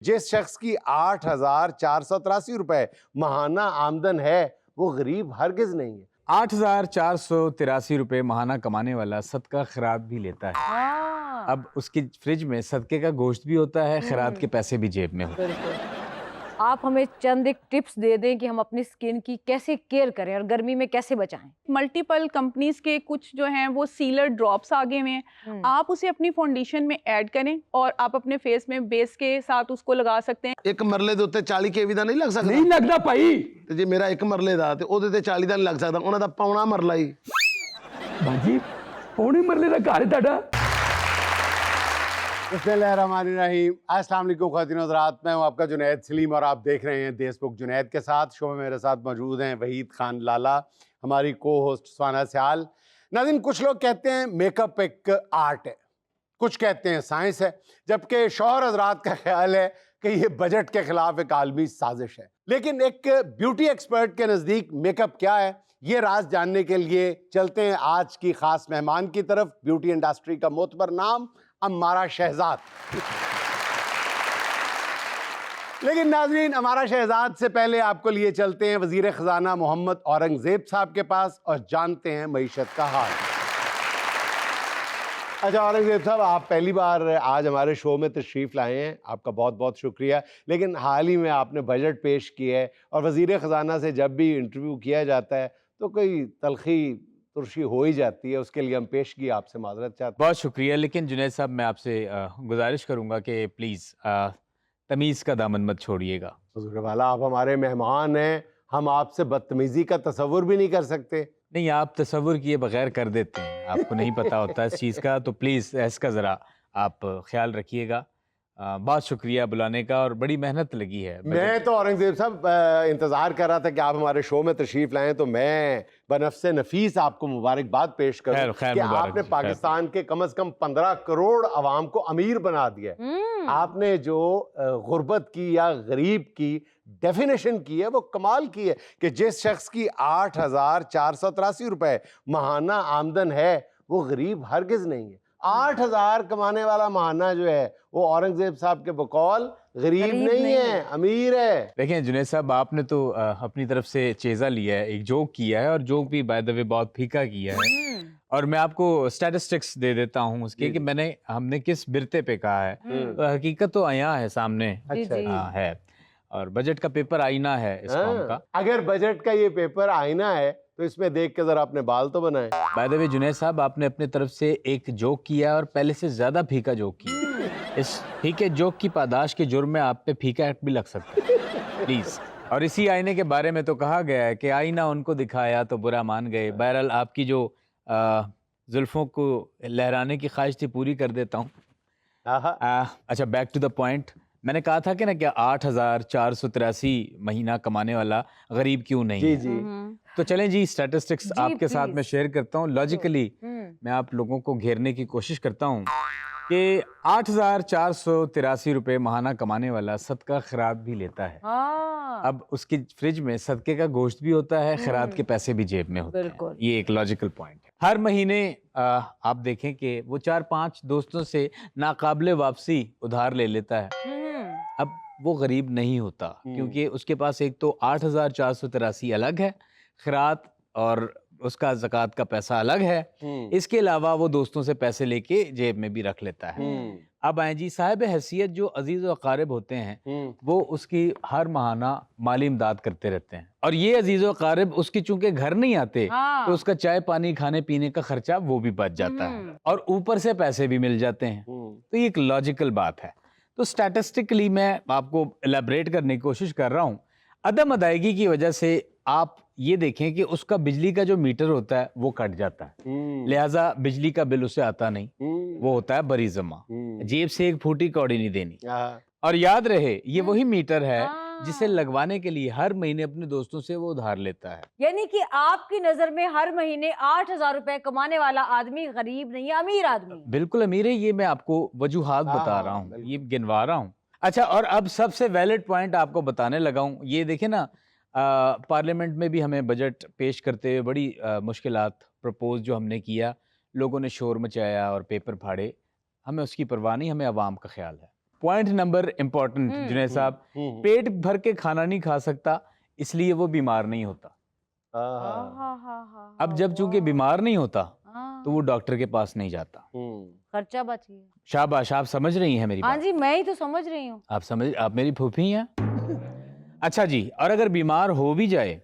जिस शख्स की 8,483 रुपए महाना आमदन है वो गरीब हरगिज नहीं है। 8,483 रुपये महाना कमाने वाला सदका खैरात भी लेता है। हाँ। अब उसकी फ्रिज में सदके का गोश्त भी होता है, खैरात के पैसे भी जेब में होते हैं। बिल्कुल। आप हमें चंद एक टिप्स दे दें कि हम अपनी स्किन की कैसे केयर करें और गर्मी में कैसे बचाएं। मल्टीपल कंपनीज के कुछ जो हैं वो सीलर ड्रॉप्स आगे हुए हैं, आप उसे अपनी फाउंडेशन में ऐड करें और आप अपने फेस में बेस के साथ उसको लगा सकते हैं। एक मरले ਦੇ ਉੱਤੇ 40 kV ਦਾ ਨਹੀਂ ਲੱਗ ਸਕਦਾ? नहीं लगता भाई ਤੇ ਜੇ ਮੇਰਾ ਇੱਕ ਮਰਲੇ ਦਾ ਤੇ ਉਹਦੇ ਤੇ 40 ਦਾ ਨਹੀਂ ਲੱਗ ਸਕਦਾ, ਉਹਨਾਂ ਦਾ ਪੌਣਾ ਮਰਲਾ ਹੀ। भाजी पौने मरले का घर है ताड़ा। बिस्मिल्लाहिर्रहमानिर्रहीम। अस्सलाम वालेकुम ख़वातीन हज़रात, मैं हूं आपका जुनैद सलीम और आप देख रहे हैं देशबुक जुनैद के साथ। शो में मेरे साथ मौजूद हैं वहीद खान लाला, हमारी को होस्ट स्वाना स्याल। नाज़रीन, कुछ लोग कहते हैं मेकअप एक आर्ट है, कुछ कहते हैं साइंस है, जबकि शौहर हज़रात का ख्याल है कि ये बजट के खिलाफ एक आलमी साजिश है। लेकिन एक ब्यूटी एक्सपर्ट के नज़दीक मेकअप क्या है, ये राज जानने के लिए चलते हैं आज की खास मेहमान की तरफ, ब्यूटी इंडस्ट्री का मोतबर नाम अम्मारा शहजाद। लेकिन नाजरीन, अम्मारा शहजाद से पहले आपको लिए चलते हैं वजीर खजाना मोहम्मद औरंगजेब साहब के पास और जानते हैं मईशत का हाल। अच्छा औरंगजेब साहब, आप पहली बार आज हमारे शो में तशरीफ़ लाए हैं, आपका बहुत बहुत शुक्रिया। लेकिन हाल ही में आपने बजट पेश किया है और वजीर ख़जाना से जब भी इंटरव्यू किया जाता है तो कोई तलखी तुर्शी हो ही जाती है, उसके लिए हम पेशगी आपसे माजरत चाहते हैं। बहुत शुक्रिया। लेकिन जुनैद साहब, मैं आपसे गुजारिश करूंगा कि प्लीज़ तमीज़ का दामन मत छोड़िएगा। हुजूर वाला, आप हमारे मेहमान हैं, हम आपसे बदतमीज़ी का तसव्वुर भी नहीं कर सकते। नहीं, आप तसव्वुर किए बगैर कर देते हैं, आपको नहीं पता होता इस चीज़ का, तो प्लीज़ इसका ज़रा आप ख्याल रखिएगा। बहुत शुक्रिया बुलाने का, और बड़ी मेहनत लगी है। मैं तो औरंगजेब साहब इंतज़ार कर रहा था कि आप हमारे शो में तशरीफ़ लाएं, तो मैं बनफ़्से नफीस आपको मुबारकबाद पेश करूं कि आपने पाकिस्तान के कम से कम 15 करोड़ अवाम को अमीर बना दिया है। आपने जो गुर्बत की या गरीब की डेफिनेशन की है वो कमाल की है कि जिस शख्स की 8,483 रुपए महाना आमदन है वो गरीब हरगिज नहीं है। 8,000 कमाने वाला महाना जो है वो औरंगजेब साहब के बकौल गरीब नहीं है, अमीर है। देखें जुनैद साहब, आपने तो अपनी तरफ से चेज़ा लिया है, एक जोक किया है, और जोक भी बाय द वे बहुत फीका किया है। और मैं आपको स्टैटिस्टिक्स दे देता हूँ उसके कि हमने किस बिरते पे कहा है। तो हकीकत तो आया है सामने। अच्छा है, और बजट का पेपर आईना है इस कौम का। अगर बजट का ये पेपर आईना है तो इसमें देख के जरा अपने बाल तो बनाएं। बाय द वे जुनैद साहब, आपने अपनी तरफ से एक जोक किया और पहले से ज्यादा फीका जोक किया। इस फीके जोक की पादाश के जुर्म में आप पे फीका एक्ट भी लग सकता है, प्लीज। और इसी आईने के बारे में तो कहा गया है कि आईना उनको दिखाया तो बुरा मान गए। बहरहाल, आपकी जो जुल्फों को लहराने की ख्वाहिश थी पूरी कर देता हूँ। अच्छा, बैक टू द पॉइंट। मैंने कहा था कि ना, क्या 8,483 महीना कमाने वाला गरीब क्यों नहीं जी है? जी। तो चलें जी, स्टैटिस्टिक्स आपके साथ मैं शेयर करता हूँ। लॉजिकली मैं आप लोगों को घेरने की कोशिश करता हूँ कि 8,483 रुपये महाना कमाने वाला सदका खैरात भी लेता है। अब उसकी फ्रिज में सदके का गोश्त भी होता है, खैरात के पैसे भी जेब में होते हैं। ये एक लॉजिकल पॉइंट है। हर महीने आप देखें कि वो 4-5 दोस्तों से नाकाबिले वापसी उधार ले लेता है। अब वो गरीब नहीं होता, क्योंकि उसके पास एक तो 8,483 अलग है, खैरात और उसका ज़कात का पैसा अलग है। इसके अलावा वो दोस्तों से पैसे लेके जेब में भी रख लेता है। अब आए जी, साहिब हैसियत जो अजीज़ व अकारिब होते हैं वो उसकी हर माहाना माली इमदाद करते रहते हैं, और ये अजीज़ व अकारिब उसकी चूंकि घर नहीं आते तो उसका चाय पानी खाने पीने का खर्चा वो भी बच जाता है, और ऊपर से पैसे भी मिल जाते हैं। तो ये एक लॉजिकल बात है। तो स्टैटिस्टिकली मैं आपको एलैबोरेट करने की कोशिश कर रहा हूँ। अदम अदायगी की वजह से आप ये देखें कि उसका बिजली का जो मीटर होता है वो कट जाता है, लिहाजा बिजली का बिल उसे आता नहीं, वो होता है बरी जमा, जेब से एक फूटी कौड़ी नहीं देनी। और याद रहे, ये वही मीटर है जिसे लगवाने के लिए हर महीने अपने दोस्तों से वो उधार लेता है। यानी कि आपकी नजर में हर महीने 8,000 रुपए कमाने वाला आदमी गरीब नहीं है, अमीर आदमी। बिल्कुल अमीर है, ये मैं आपको वजूहात बता रहा हूँ, ये गिनवा रहा हूँ। अच्छा, और अब सबसे वैलिड पॉइंट आपको बताने लगा हूँ। ये देखें ना, पार्लियामेंट में भी हमें बजट पेश करते हुए बड़ी मुश्किलात प्रपोज जो हमने किया, लोगों ने शोर मचाया और पेपर फाड़े, हमें उसकी परवाह नहीं, हमें अवाम का ख्याल है। पॉइंट नंबर इम्पोर्टेंट जुनैद साहब, पेट भर के खाना नहीं खा सकता इसलिए वो बीमार नहीं होता। अब जब चूंकि बीमार नहीं होता तो वो डॉक्टर के पास नहीं जाता। खर्चा बच गया। शाबाश, आप समझ रही हैं मेरी हाँ बात? जी, मैं ही तो समझ रही हूँ। आप मेरी फूफी हैं। अच्छा जी, और अगर बीमार हो भी जाए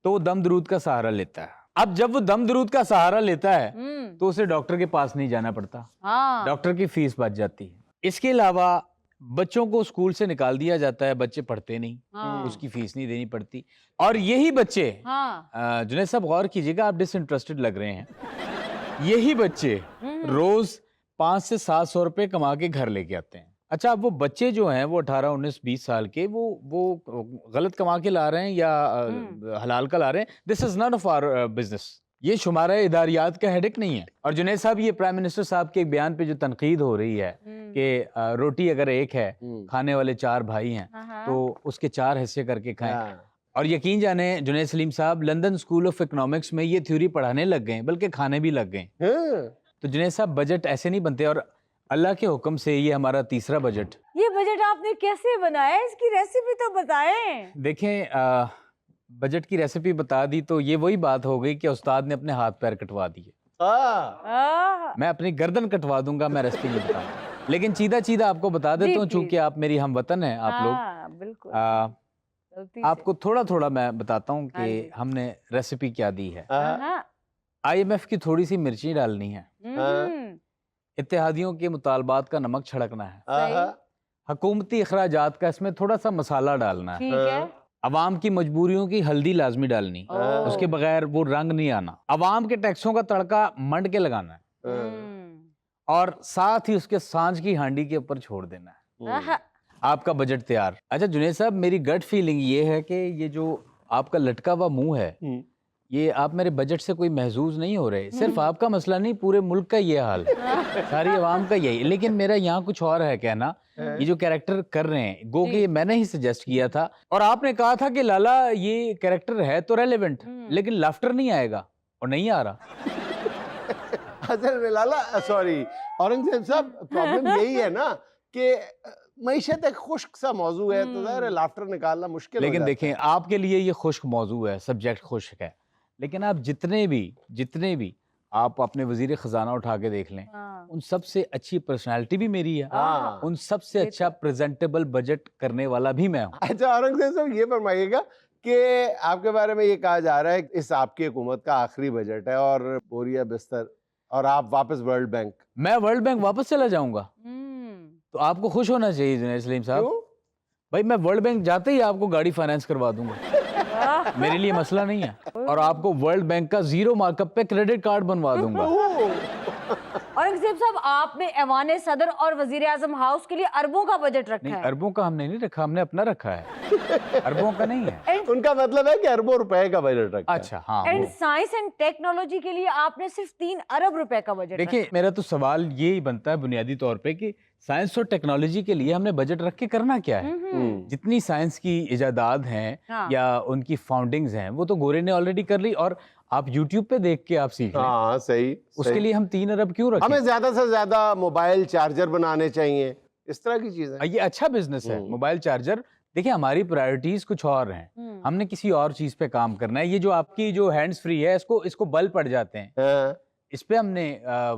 तो वो दम दरूद का सहारा लेता है। अब जब वो दम दरूद का सहारा लेता है तो उसे डॉक्टर के पास नहीं जाना पड़ता। हाँ। डॉक्टर की फीस बच जाती है। इसके अलावा बच्चों को स्कूल से निकाल दिया जाता है, बच्चे पढ़ते नहीं, हाँ। उसकी फीस नहीं देनी पड़ती। और यही बच्चे, हाँ। जुनैद साहब गौर कीजिएगा, आप डिसइंटरेस्टेड लग रहे हैं, यही बच्चे रोज 500 से 700 रुपए कमा के घर लेके आते हैं। अच्छा, अब वो बच्चे जो हैं वो 18, 19, 20 साल के, वो गलत कमा के ला रहे हैं या हलाल का ला रहे हैं, this is not of our business. ये शुमारा इदारियात का हेडेक नहीं है। और जुनैद साहब, ये प्राइम मिनिस्टर साहब के एक बयान पे जो तनकीद हो रही है कि रोटी अगर एक है, खाने वाले 4 भाई हैं, तो उसके 4 हिस्से करके खाएं। और यकीन जाने जुनैद सलीम साहब लंदन स्कूल ऑफ इकोनॉमिक्स में ये थ्योरी पढ़ाने लग गए, बल्कि खाने भी लग गए। तो जुनैद साहब, बजट ऐसे नहीं बनते। और अल्लाह के हुक्म से ये हमारा तीसरा बजट। ये बजट आपने कैसे बनाया? इसकी रेसिपी तो बताएं। देखें, बजट की रेसिपी बता दी तो ये वही बात हो गई कि उस्ताद ने अपने हाथ पैर कटवा दिए। मैं अपनी गर्दन कटवा दूंगा, मैं रेसिपी नहीं बताऊंगा। लेकिन चीदा आपको बता देता हूँ, चूंकि आप मेरी हमवतन हैं, आप लोग, बिल्कुल आपको थोड़ा थोड़ा मैं बताता हूँ कि हमने रेसिपी क्या दी है। IMF की थोड़ी सी मिर्ची डालनी है, इत्तेहादियों के मुतालबात का नमक छिड़कना है, हुकूमती अखराजात का इसमें थोड़ा सा मसाला डालना है, ठीक है। अवाम की मजबूरियों की हल्दी लाजमी डालनी, उसके बगैर वो रंग नहीं आना, अवाम के टैक्सों का तड़का मंड के लगाना है, और साथ ही उसके सांझ की हांडी के ऊपर छोड़ देना है। आपका बजट तैयार। अच्छा जुनैद साहब, मेरी गट फीलिंग ये है कि ये जो आपका लटका हुआ मुंह है, ये आप मेरे बजट से कोई महजूज नहीं हो रहे। सिर्फ आपका मसला नहीं, पूरे मुल्क का ये हाल, सारी आवाम का यही। लेकिन मेरा यहाँ कुछ और है कहना। ये जो कैरेक्टर कर रहे हैं, गो कि ये मैंने ही सजेस्ट किया था, और आपने कहा था कि लाला ये कैरेक्टर है तो रेलेवेंट, लेकिन लाफ्टर नहीं आएगा, और नहीं आ रहा। असल में लाला, सॉरी औरंगजेब साहब, प्रॉब्लम यही है ना कि मईशत एक खुश्क सा मौजू है, तो ज़ाहिर है लाफ्टर निकालना मुश्किल हो लेकिन जाता देखें, आपके लिए ये खुश्क मौजू है, सब्जेक्ट खुश्क है, लेकिन आप जितने भी आप अपने वजीर खजाना उठा के देख लें, उन सबसे अच्छी पर्सनालिटी भी मेरी है, उन सबसे अच्छा प्रेजेंटेबल बजट करने वाला भी मैं हूँ। अच्छा औरंगजेब साहब, ये फरमाइएगा कि आपके बारे में ये कहा जा रहा है इस आपकी हुकूमत का आखिरी बजट है और बोरिया बिस्तर, और आप वापस वर्ल्ड बैंक। मैं वर्ल्ड बैंक वापस चला जाऊंगा तो आपको खुश होना चाहिए जुनैद सलीम साहब। भाई, मैं वर्ल्ड बैंक जाते ही आपको गाड़ी फाइनेंस करवा दूंगा, मेरे लिए मसला नहीं है, और आपको वर्ल्ड बैंक का 0 मार्कअप पे क्रेडिट कार्ड बनवा दूंगा। औरंगजेब साहब, आपने ऐवान सदर और वजीर आजम हाउस के लिए अरबों का बजट रखा नहीं, है। अरबों का हमने नहीं रखा, हमने अपना रखा है, अरबों का नहीं है। उनका मतलब है कि अरबों रुपए का बजट रखा है। अच्छा, हाँ। एंड साइंस एंड टेक्नोलॉजी के लिए आपने सिर्फ 3 अरब रुपए का बजट देखिए, रखा मेरा तो सवाल यही बनता है बुनियादी तौर पे कि साइंस और टेक्नोलॉजी के लिए हमने बजट रख के करना क्या है। जितनी साइंस की इजादात हैं हाँ। या उनकी फाउंडिंग्स हैं, वो तो गोरे ने ऑलरेडी कर ली, और आप YouTube पे देख के आप सीख लें। हाँ, सही। उसके लिए हम 3 अरब क्यों रखें? हमें ज्यादा से ज्यादा मोबाइल चार्जर बनाने चाहिए, इस तरह की चीजें। ये अच्छा बिजनेस है, मोबाइल चार्जर। देखिए, हमारी प्रायोरिटीज कुछ और हैं, हमने किसी और चीज पे काम करना है। ये जो आपकी जो हैंड्स फ्री है, इसको बल पड़ जाते हैं, इस पे हमने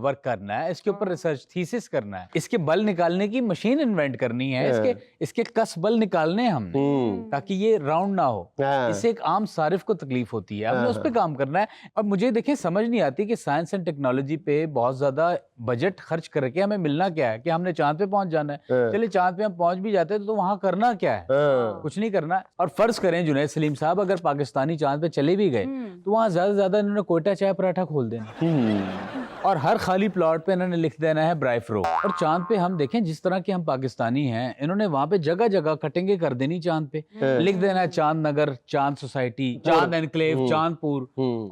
वर्क करना है, इसके ऊपर रिसर्च थीसिस करना है, इसके बल निकालने की मशीन इन्वेंट करनी है, इसके कस बल निकालने हैं हमने, ताकि ये राउंड ना हो। इससे एक आम सारिफ को तकलीफ होती है, हमने उस पे काम करना है। और मुझे देखिए समझ नहीं आती कि साइंस एंड टेक्नोलॉजी पे बहुत ज्यादा बजट खर्च करके हमें मिलना क्या है, कि हमने चांद पे पहुंच जाना है। चलिए, चांद पे हम पहुंच भी जाते हैं तो वहां करना क्या है? कुछ नहीं करना। और फर्ज करें जुनैद सलीम साहब, अगर पाकिस्तानी चांद पे चले भी गए तो वहां ज्यादा से ज्यादा इन्होंने कोयटा चाय पराठा खोल देना, और हर खाली प्लॉट पे इन्होंने लिख देना है ब्राइफ्रो। और चांद पे हम देखें, जिस तरह के हम पाकिस्तानी हैं, इन्होंने वहां पे जगह जगह कटिंगे कर देनी चांद पे, लिख देना है चांद नगर, चांद सोसाइटी, चांद एनक्लेव, चांदपुर,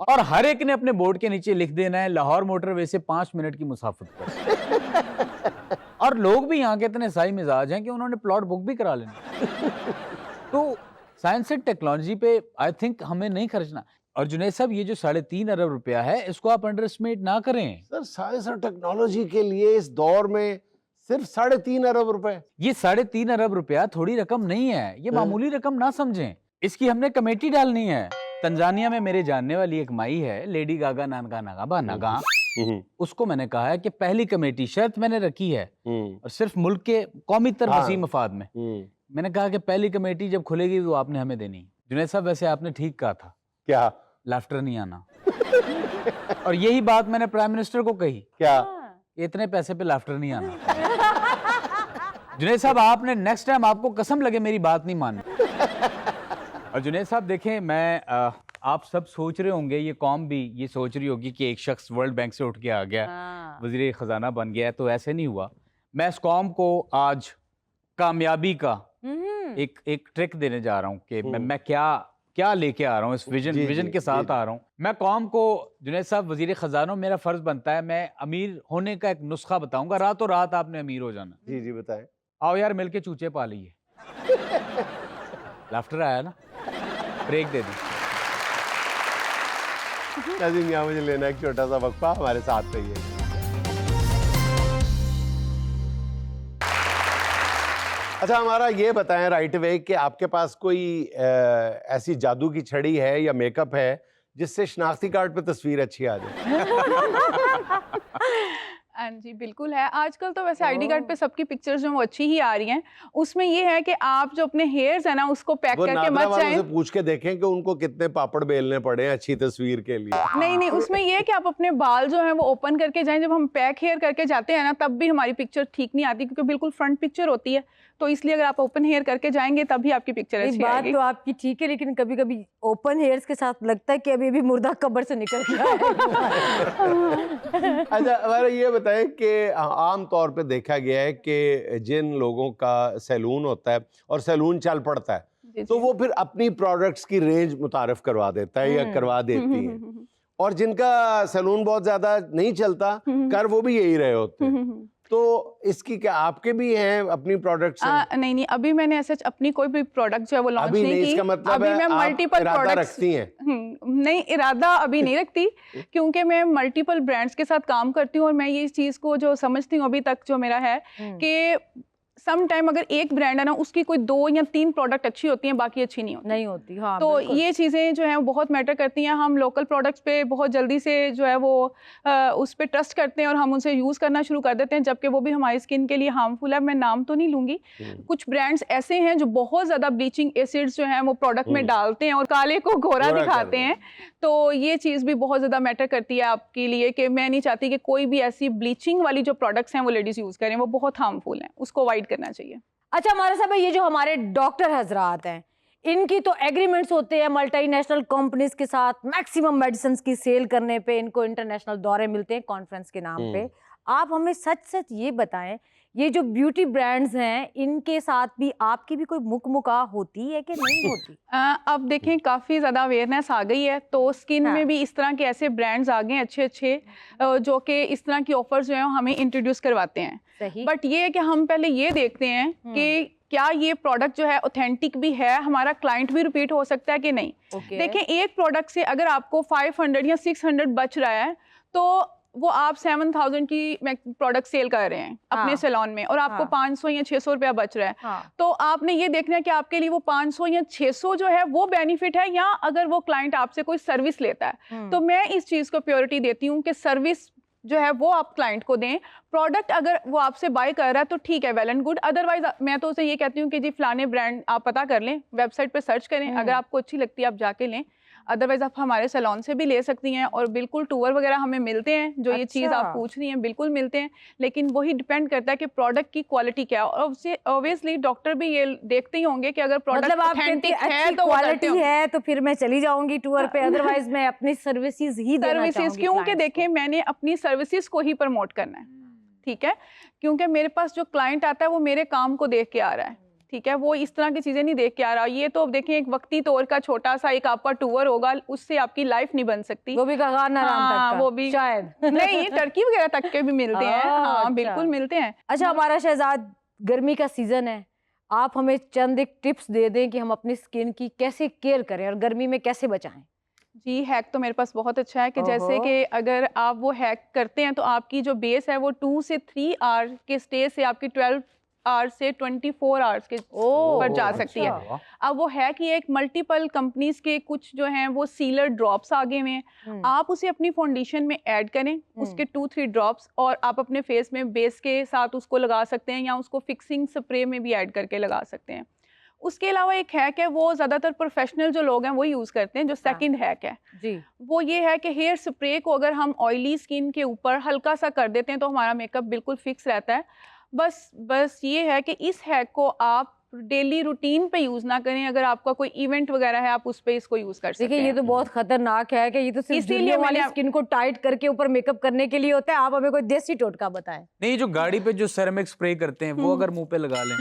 और हर एक ने अपने बोर्ड के नीचे लिख देना है लाहौर मोटरवे से 5 मिनट की मुसाफत पर। और लोग भी यहाँ के इतने सही मिजाज हैं कि उन्होंने प्लॉट बुक भी करा लेना। तो साइंस एंड टेक्नोलॉजी पे आई थिंक हमें नहीं खर्चना। और जुनैद साहब, ये जो 3.5 अरब रुपया है, इसको आप अंडर एस्टिमेट ना करें। सर, साइंस और टेक्नोलॉजी के लिए इस दौर में सिर्फ 3.5 अरब रुपए। ये 3.5 अरब रुपया थोड़ी रकम नहीं है, ये मामूली रकम ना समझें। इसकी हमने कमेटी डालनी है। तंजानिया में मेरे जानने वाली एक माई है, लेडी गागा नानगा नागा नागा, उसको मैंने कहा है कि पहली कमेटी शर्त मैंने रखी है, और सिर्फ मुल्क के कौमी तर हाँ। वसी मफाद में, मैंने कहा कि पहली कमेटी जब खुलेगी तो आपने हमें देनी। जुनैद साहब वैसे आपने ठीक कहा था, क्या? लाफ्टर नहीं आना। और यही बात मैंने प्राइम मिनिस्टर को कही, क्या? इतने पैसे पे लाफ्टर नहीं आना। जुनैद साहब आपने नेक्स्ट टाइम, आपको कसम लगे मेरी बात नहीं माननी। और जुनैद साहब देखें, मैं आप सब सोच रहे होंगे, ये कौम भी ये सोच रही होगी कि एक शख्स वर्ल्ड बैंक से उठ के आ गया, वजीर खजाना बन गया, तो ऐसे नहीं हुआ। मैं इस कौम को आज कामयाबी का एक ट्रिक देने जा रहा हूँ कि मैं क्या लेके आ रहा हूँ, इस विजन के साथ आ रहा हूँ। मैं कौम को, जुनैद साहब वजीर खजाना, मेरा फर्ज बनता है मैं अमीर होने का एक नुस्खा बताऊंगा, रातों रात आपने अमीर हो जाना। जी जी बताएं। आओ यार मिलके चूचे पा लिए। लाफ्टर आया ना, ब्रेक दे दी। नाज़रीन, यहाँ मुझे लेना एक छोटा सा वक्फा, हमारे साथ रहिए। अच्छा, हमारा ये बताएं राइट अवे कि आपके पास कोई ऐसी जादू की छड़ी है या मेकअप है जिससे शनाख्ती कार्ड पे तस्वीर अच्छी आ जाए? हाँ जी, बिल्कुल है। आजकल तो वैसे आईडी कार्ड पे सबकी पिक्चर्स जो वो अच्छी ही आ रही हैं। उसमें ये है कि आप जो अपने हेयर्स है ना उसको पैक करके मत वालों जाएं। से पूछ के देखें कि उनको कितने पापड़ बेलने पड़े हैं अच्छी तस्वीर के लिए। नहीं, उसमें ये है कि आप अपने बाल जो हैं वो ओपन करके जाएं। जब हम पैक हेयर करके जाते हैं ना, तब भी हमारी पिक्चर ठीक नहीं आती, क्योंकि बिल्कुल फ्रंट पिक्चर होती है। तो इसलिए अगर आप ओपन हेयर करके जाएंगे तभी आपकी पिक्चर अच्छी बात आएगी। तो आपकी ठीक है, लेकिन कभी कभी ओपन हेयर्स के साथ लगता है कि अभी भी मुर्दा कब्र से निकल गया है। अच्छा, हमारा ये बताएं कि आम तौर पे देखा गया है कि जिन लोगों का सैलून होता है और सैलून चल पड़ता है, तो वो फिर अपनी प्रोडक्ट्स की रेंज मुतारिफ करवा देता है या करवा देती है, और जिनका सैलून बहुत ज्यादा नहीं चलता, कर वो भी यही रहे होते हैं। तो इसकी क्या आपके भी हैं अपनी प्रोडक्ट्स? नहीं, अभी मैंने ऐसे अपनी कोई भी प्रोडक्ट जो है वो लॉन्च अभी नहीं की। इसका मतलब अभी है मैं आप मल्टीपल इरादा प्रोडक्ट्स रखती हैं? नहीं, इरादा अभी नहीं रखती, क्योंकि मैं मल्टीपल ब्रांड्स के साथ काम करती हूँ। और मैं ये चीज़ को जो समझती हूँ अभी तक जो मेरा है कि सम टाइम अगर एक ब्रांड है ना, उसकी कोई 2 या 3 प्रोडक्ट अच्छी होती हैं, बाकी अच्छी नहीं होती। हाँ, तो ये चीज़ें जो हैं वो बहुत मैटर करती हैं। हम लोकल प्रोडक्ट्स पे बहुत जल्दी से जो है वो उस पे ट्रस्ट करते हैं और हम उनसे यूज़ करना शुरू कर देते हैं, जबकि वो भी हमारी स्किन के लिए हार्मफुल है। मैं नाम तो नहीं लूँगी। कुछ ब्रांड्स ऐसे हैं जो बहुत ज़्यादा ब्लीचिंग एसिड्स जो हैं वो प्रोडक्ट में डालते हैं और काले को गोरा दिखाते हैं। तो ये चीज़ भी बहुत ज़्यादा मैटर करती है आपके लिए, कि मैं नहीं चाहती कि कोई भी ऐसी ब्लीचिंग वाली जो प्रोडक्ट्स हैं वो लेडीज़ यूज़ करें, वो बहुत हार्मफुल हैं, उसको अवॉइड करना चाहिए। अच्छा हमारे साहब, ये जो हमारे डॉक्टर हजरात हैं, इनकी तो एग्रीमेंट्स होते हैं मल्टीनेशनल कंपनीज के साथ, मैक्सिमम मेडिसिन की सेल करने पे इनको इंटरनेशनल दौरे मिलते हैं कॉन्फ्रेंस के नाम पे। आप हमें सच सच ये बताएं, ये जो ब्यूटी ब्रांड्स हैं, इनके साथ भी आपकी भी कोई मुकमुका होती है कि नहीं होती? अब देखें, काफ़ी ज़्यादा अवेयरनेस आ गई है, तो स्किन में भी इस तरह के ऐसे ब्रांड्स आ गए अच्छे जो कि इस तरह की ऑफर्स जो हैं हमें इंट्रोड्यूस करवाते हैं। सही। बट ये है कि हम पहले ये देखते हैं कि क्या ये प्रोडक्ट जो है ऑथेंटिक भी है, हमारा क्लाइंट भी रिपीट हो सकता है कि नहीं। देखें, एक प्रोडक्ट से अगर आपको 500 या 600 बच रहा है, तो वो आप 7000 की प्रोडक्ट सेल कर रहे हैं अपने सैलून में, और आपको 500 या 600 रुपया बच रहा है। तो आपने ये देखना है कि आपके लिए वो 500 या 600 जो है वो बेनिफिट है, या अगर वो क्लाइंट आपसे कोई सर्विस लेता है। तो मैं इस चीज़ को प्रायोरिटी देती हूँ कि सर्विस जो है वो आप क्लाइंट को दें। प्रोडक्ट अगर वो आपसे बाय कर रहा है तो ठीक है, वेल एंड गुड। अदरवाइज मैं तो उसे ये कहती हूँ कि जी फलाने ब्रांड आप पता कर लें, वेबसाइट पे सर्च करें, अगर आपको अच्छी लगती है आप जाके लें। अदरवाइज आप हमारे सैलून से भी ले सकती हैं, और बिल्कुल टूर वगैरह हमें मिलते हैं, जो ये चीज़ आप पूछ रही हैं बिल्कुल मिलते हैं। लेकिन वही डिपेंड करता है कि प्रोडक्ट की क्वालिटी क्या है, और ऑब्वियसली डॉक्टर भी ये देखते ही होंगे कि अगर प्रोडक्ट मतलब आप ऑथेंटिक है तो क्वालिटी है तो फिर मैं चली जाऊंगी टूर पे, अदरवाइज मैं अपनी सर्विसेज ही देना चाहूंगी। सर्विसेज क्योंकि देखें, मैंने अपनी सर्विसेज को ही प्रमोट करना है, ठीक है, क्योंकि मेरे पास जो क्लाइंट आता है वो मेरे काम को देख के आ रहा है, ठीक है, वो इस तरह की चीज़ें नहीं देख के आ रहा। ये तो देखें एक वक्ती तौर का छोटा सा एक आपका टूर होगा, उससे आपकी लाइफ नहीं बन सकती। वो भी गगन आराम तक का, वो भी शायद नहीं, ये टर्की वगैरह तक के भी मिलते हैं। हाँ अच्छा। बिल्कुल मिलते हैं। अच्छा हमारा शहजाद, गर्मी का सीजन है, आप हमें चंद एक टिप्स दे दें कि हम अपनी स्किन की कैसे केयर करें और गर्मी में कैसे बचाएं। जी, हैक तो मेरे पास बहुत अच्छा है कि जैसे कि अगर आप वो हैक करते हैं तो आपकी जो बेस है वो 2 से 3 आवर के स्टे से आपकी 12 आवर्स से 24 आवर्स के पर जा सकती है। अच्छा। अब वो है कि एक मल्टीपल कंपनीज के कुछ जो हैं वो सीलर ड्रॉप्स आगे हुए हैं, आप उसे अपनी फाउंडेशन में ऐड करें, उसके 2-3 ड्रॉप्स, और आप अपने फेस में बेस के साथ उसको लगा सकते हैं या उसको फिक्सिंग स्प्रे में भी ऐड करके लगा सकते हैं। उसके अलावा एक हैक है, वो ज़्यादातर प्रोफेशनल जो लोग हैं वो यूज़ करते हैं, जो सेकंड हैक है जी वो ये है कि हेयर स्प्रे को अगर हम ऑयली स्किन के ऊपर हल्का सा कर देते हैं तो हमारा मेकअप बिल्कुल फिक्स रहता है। बस ये है कि इस हैक को आप डेली रूटीन पे यूज़ ना करें, अगर आपका कोई इवेंट वगैरह है आप उस पे इसको यूज़ कर सकते देखिए, हैं। ये तो बहुत खतरनाक है कि ये तो सिर्फ इसीलिए झुर्रियों वाली मैंने स्किन को टाइट करके ऊपर मेकअप करने के लिए होता है। आप हमें कोई देसी टोटका बताएं। नहीं, जो गाड़ी पे जो सेरेमिक स्प्रे करते हैं वो अगर मुंह पे लगा लें।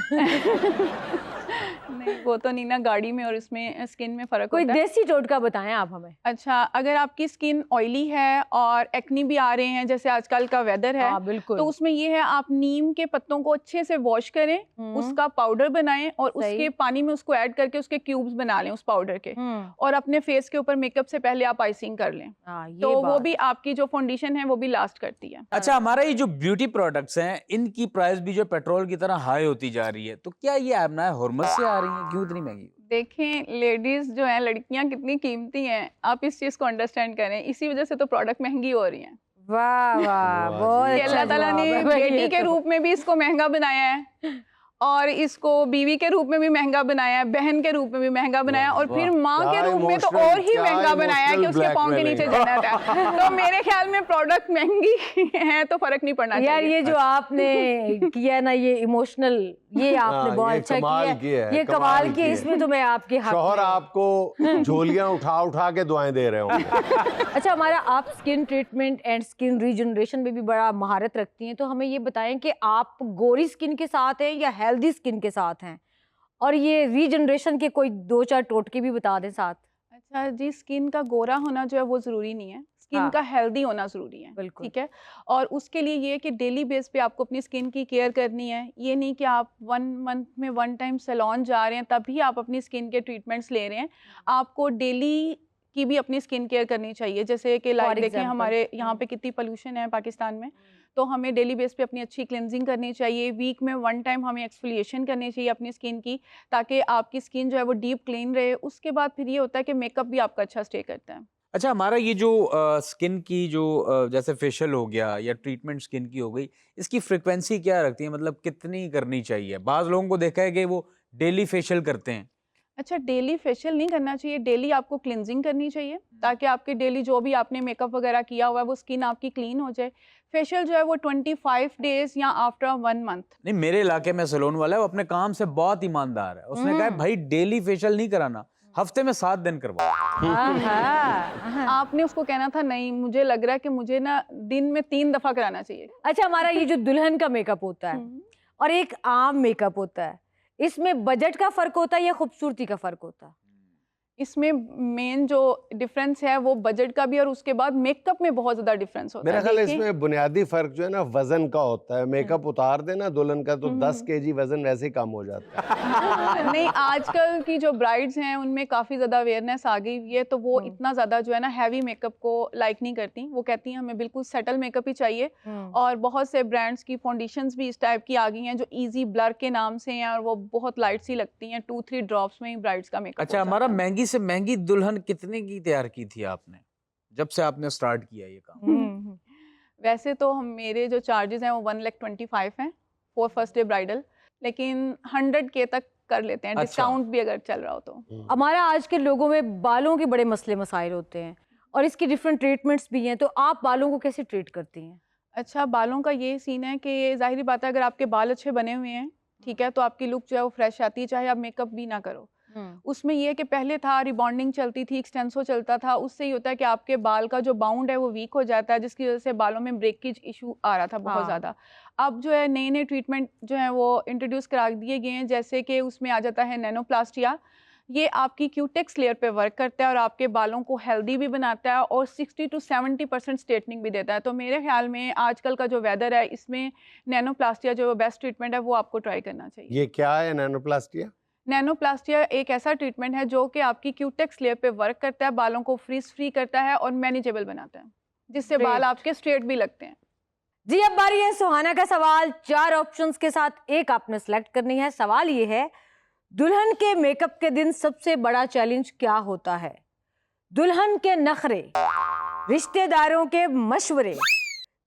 नहीं, वो तो नहीं ना, गाड़ी में और इसमें स्किन में फ़र्क कोई होता है। देसी टोटका बताएं आप हमें। अच्छा, अगर आपकी स्किन ऑयली है और एक्नी भी आ रहे हैं जैसे आजकल का वेदर है, हाँ, बिल्कुल। तो उसमें ये है आप नीम के पत्तों को अच्छे से वॉश करें, उसका पाउडर बनाएं और सही। उसके पानी में उसको ऐड करके उसके क्यूब्स बना लें उस पाउडर के, और अपने फेस के ऊपर मेकअप से पहले आप आइसिंग कर लें, हाँ, ये तो वो बात। भी आपकी जो फाउंडेशन है वो भी लास्ट करती है। अच्छा, हमारा ये जो ब्यूटी प्रोडक्ट्स हैं इनकी प्राइस भी जो पेट्रोल की तरह हाई होती जा रही है, तो क्या ये आमना हॉर्मस से आ रही है? क्यों इतनी महंगी? देखें, लेडीज जो हैं, लड़कियां कितनी कीमती हैं, आप इस चीज़ को अंडरस्टैंड करें, इसी वजह से तो प्रोडक्ट महंगी हो रही हैं। वाह वाह, वाह बहुत जी, कि अच्छा अल्लाह ताला जवाब ने है। बेटी ये के तो- रूप में भी इसको महंगा बनाया है और इसको बीवी के रूप में भी महंगा बनाया है, बहन के रूप में भी महंगा बनाया है, और फिर माँ के क्या रूप में तो emotional- और ही क्या महंगा बनाया है कि उसके पाँव के नीचे blackmailing। जन्नत है। तो मेरे ख्याल में प्रोडक्ट महंगी है तो फर्क नहीं पड़ना यार, चाहिए। ये जो आपने किया ना, ये इमोशनल, ये आपने हाँ, बहुत ये अच्छा कमाल किया किया है, ये कमाल कमाल किया। किया है। इसमें तो मैं आपके हक शौहर में हूँ। आपको झोलियां उठा उठा के दुआएं दे रहे होंगे। अच्छा, हमारा आप skin treatment and skin regeneration में भी बड़ा महारत रखती हैं, तो हमें ये बताएं कि आप गोरी स्किन के साथ हैं या हेल्दी स्किन के साथ हैं, और ये रीजनरेशन के कोई 2-4 टोटके भी बता दें साथ। अच्छा जी, स्किन का गोरा होना जो है वो ज़रूरी नहीं है, स्किन हाँ। का हेल्दी होना ज़रूरी है। बिल्कुल। ठीक है, और उसके लिए ये है कि डेली बेस पे आपको अपनी स्किन की केयर करनी है। ये नहीं कि आप 1 मंथ में 1 टाइम सैलून जा रहे हैं तभी आप अपनी स्किन के ट्रीटमेंट्स ले रहे हैं। आपको डेली की भी अपनी स्किन केयर करनी चाहिए। जैसे कि लाइक देखें, example, हमारे यहाँ पे कितनी पोल्यूशन है पाकिस्तान में, तो हमें डेली बेस पे अपनी अच्छी क्लिनजिंग करनी चाहिए। वीक में 1 टाइम हमें एक्सफोलिएशन करनी चाहिए अपनी स्किन की, ताकि आपकी स्किन जो है वो डीप क्लीन रहे। उसके बाद फिर ये होता है कि मेकअप भी आपका अच्छा स्टे करता है। अच्छा, हमारा ये जो स्किन की जो जैसे फेशियल हो गया या ट्रीटमेंट स्किन की हो गई, इसकी फ्रीक्वेंसी क्या रखती है? मतलब कितनी करनी चाहिए? बाज़ लोगों को देखा है कि वो डेली फेशियल करते हैं। अच्छा, डेली फेशियल नहीं करना चाहिए, डेली आपको क्लिनजिंग करनी चाहिए ताकि आपके डेली जो भी आपने मेकअप वगैरह किया हुआ है वो स्किन आपकी क्लीन हो जाए। फेशियल जो है वो 25 डेज या आफ्टर 1 मंथ। नहीं, मेरे इलाके में सैलून वाला है, वो अपने काम से बहुत ईमानदार है। उसने कहा है, भाई डेली फेशियल नहीं कराना, हफ्ते में 7 दिन करवाओ। आहा। आपने उसको कहना था नहीं, मुझे लग रहा है कि मुझे ना दिन में 3 दफ़ा कराना चाहिए। अच्छा, हमारा ये जो दुल्हन का मेकअप होता है और एक आम मेकअप होता है, इसमें बजट का फर्क होता है या खूबसूरती का फर्क होता है? इसमें मेन जो डिफरेंस है वो बजट का भी, और उसके बाद मेकअप में बहुत ज़्यादा डिफरेंस होता मेरा है। ख्याल है देखिए, इसमें बुनियादी फर्क जो है ना वजन का होता है। मेकअप उतार देना दुल्हन का तो 10 केजी वजन वैसे ही कम हो जाता है। नहीं, आजकल की जो ब्राइड्स हैं उनमें काफ़ी ज़्यादा अवेयरनेस आ गई हुई है, तो वो इतना ज़्यादा जो है ना हैवी मेकअप को लाइक नहीं करती। वो कहती हैं हमें बिल्कुल सेटल मेकअप ही चाहिए, और बहुत से ब्रांड्स की फाउंडेशंस भी इस टाइप की आ गई हैं जो इजी ब्लर के नाम से हैं, और वो बहुत लाइट सी लगती हैं। 2-3 ड्रॉप्स में ही ब्राइड्स का मेकअप अच्छा, हमारा महंगी से महंगी दुल्हन कितने की तैयार की थी आपने, जब से आपने स्टार्ट किया ये काम? वैसे तो हम मेरे जो चार्जेस हैं वो 1,25,000 हैं फॉर फर्स्ट डे ब्राइडल, लेकिन 100K तक कर लेते हैं, अच्छा। डिस्काउंट भी अगर चल रहा हो तो। हमारा आज के लोगों में बालों के बड़े मसले मसाइल होते हैं और इसकी डिफरेंट ट्रीटमेंट्स भी हैं, तो आप बालों को कैसे ट्रीट करती हैं? अच्छा, बालों का ये सीन है कि ज़ाहिर बात है, अगर आपके बाल अच्छे बने हुए हैं, ठीक है, तो आपकी लुक जो है वो फ्रेश आती है, चाहे आप मेकअप भी ना करो। उसमें ये है कि पहले था रिबॉन्डिंग चलती थी, एक्सटेंसो चलता था, उससे ये होता है कि आपके बाल का जो बाउंड है वो वीक हो जाता है, जिसकी वजह से बालों में ब्रेकेज इशू आ रहा था बहुत हाँ। ज़्यादा। अब जो है नए नए ट्रीटमेंट जो है वो इंट्रोड्यूस करा दिए गए हैं, जैसे कि उसमें आ जाता है नैनोप्लास्टिया। ये आपकी क्यूटेक्स लेयर पे वर्क करता है और आपके बालों को हेल्दी भी बनाता है और 60 to 70% स्ट्रेटनिंग भी देता है। तो मेरे ख्याल में आजकल का जो वेदर है, इसमें नैनोप्लास्टिया जो बेस्ट ट्रीटमेंट है वो आपको ट्राई करना चाहिए। ये क्या है नैनोप्लास्टिया? नैनोप्लास्टिया एक ऐसा ट्रीटमेंट है जो कि आपकी क्यूटेक्स लेयर पे वर्क करता है, बालों को फ्रीज फ्री करता है और मैनेजेबल बनाता है, जिससे बाल Great. आपके स्ट्रेट भी लगते हैं। जी अब बारी है सुहाना का सवाल। 4 ऑप्शंस के साथ एक आपने सेलेक्ट करनी है। सवाल ये है, दुल्हन के मेकअप के दिन सबसे बड़ा चैलेंज क्या होता है? दुल्हन के नखरे, रिश्तेदारों के मशवरे,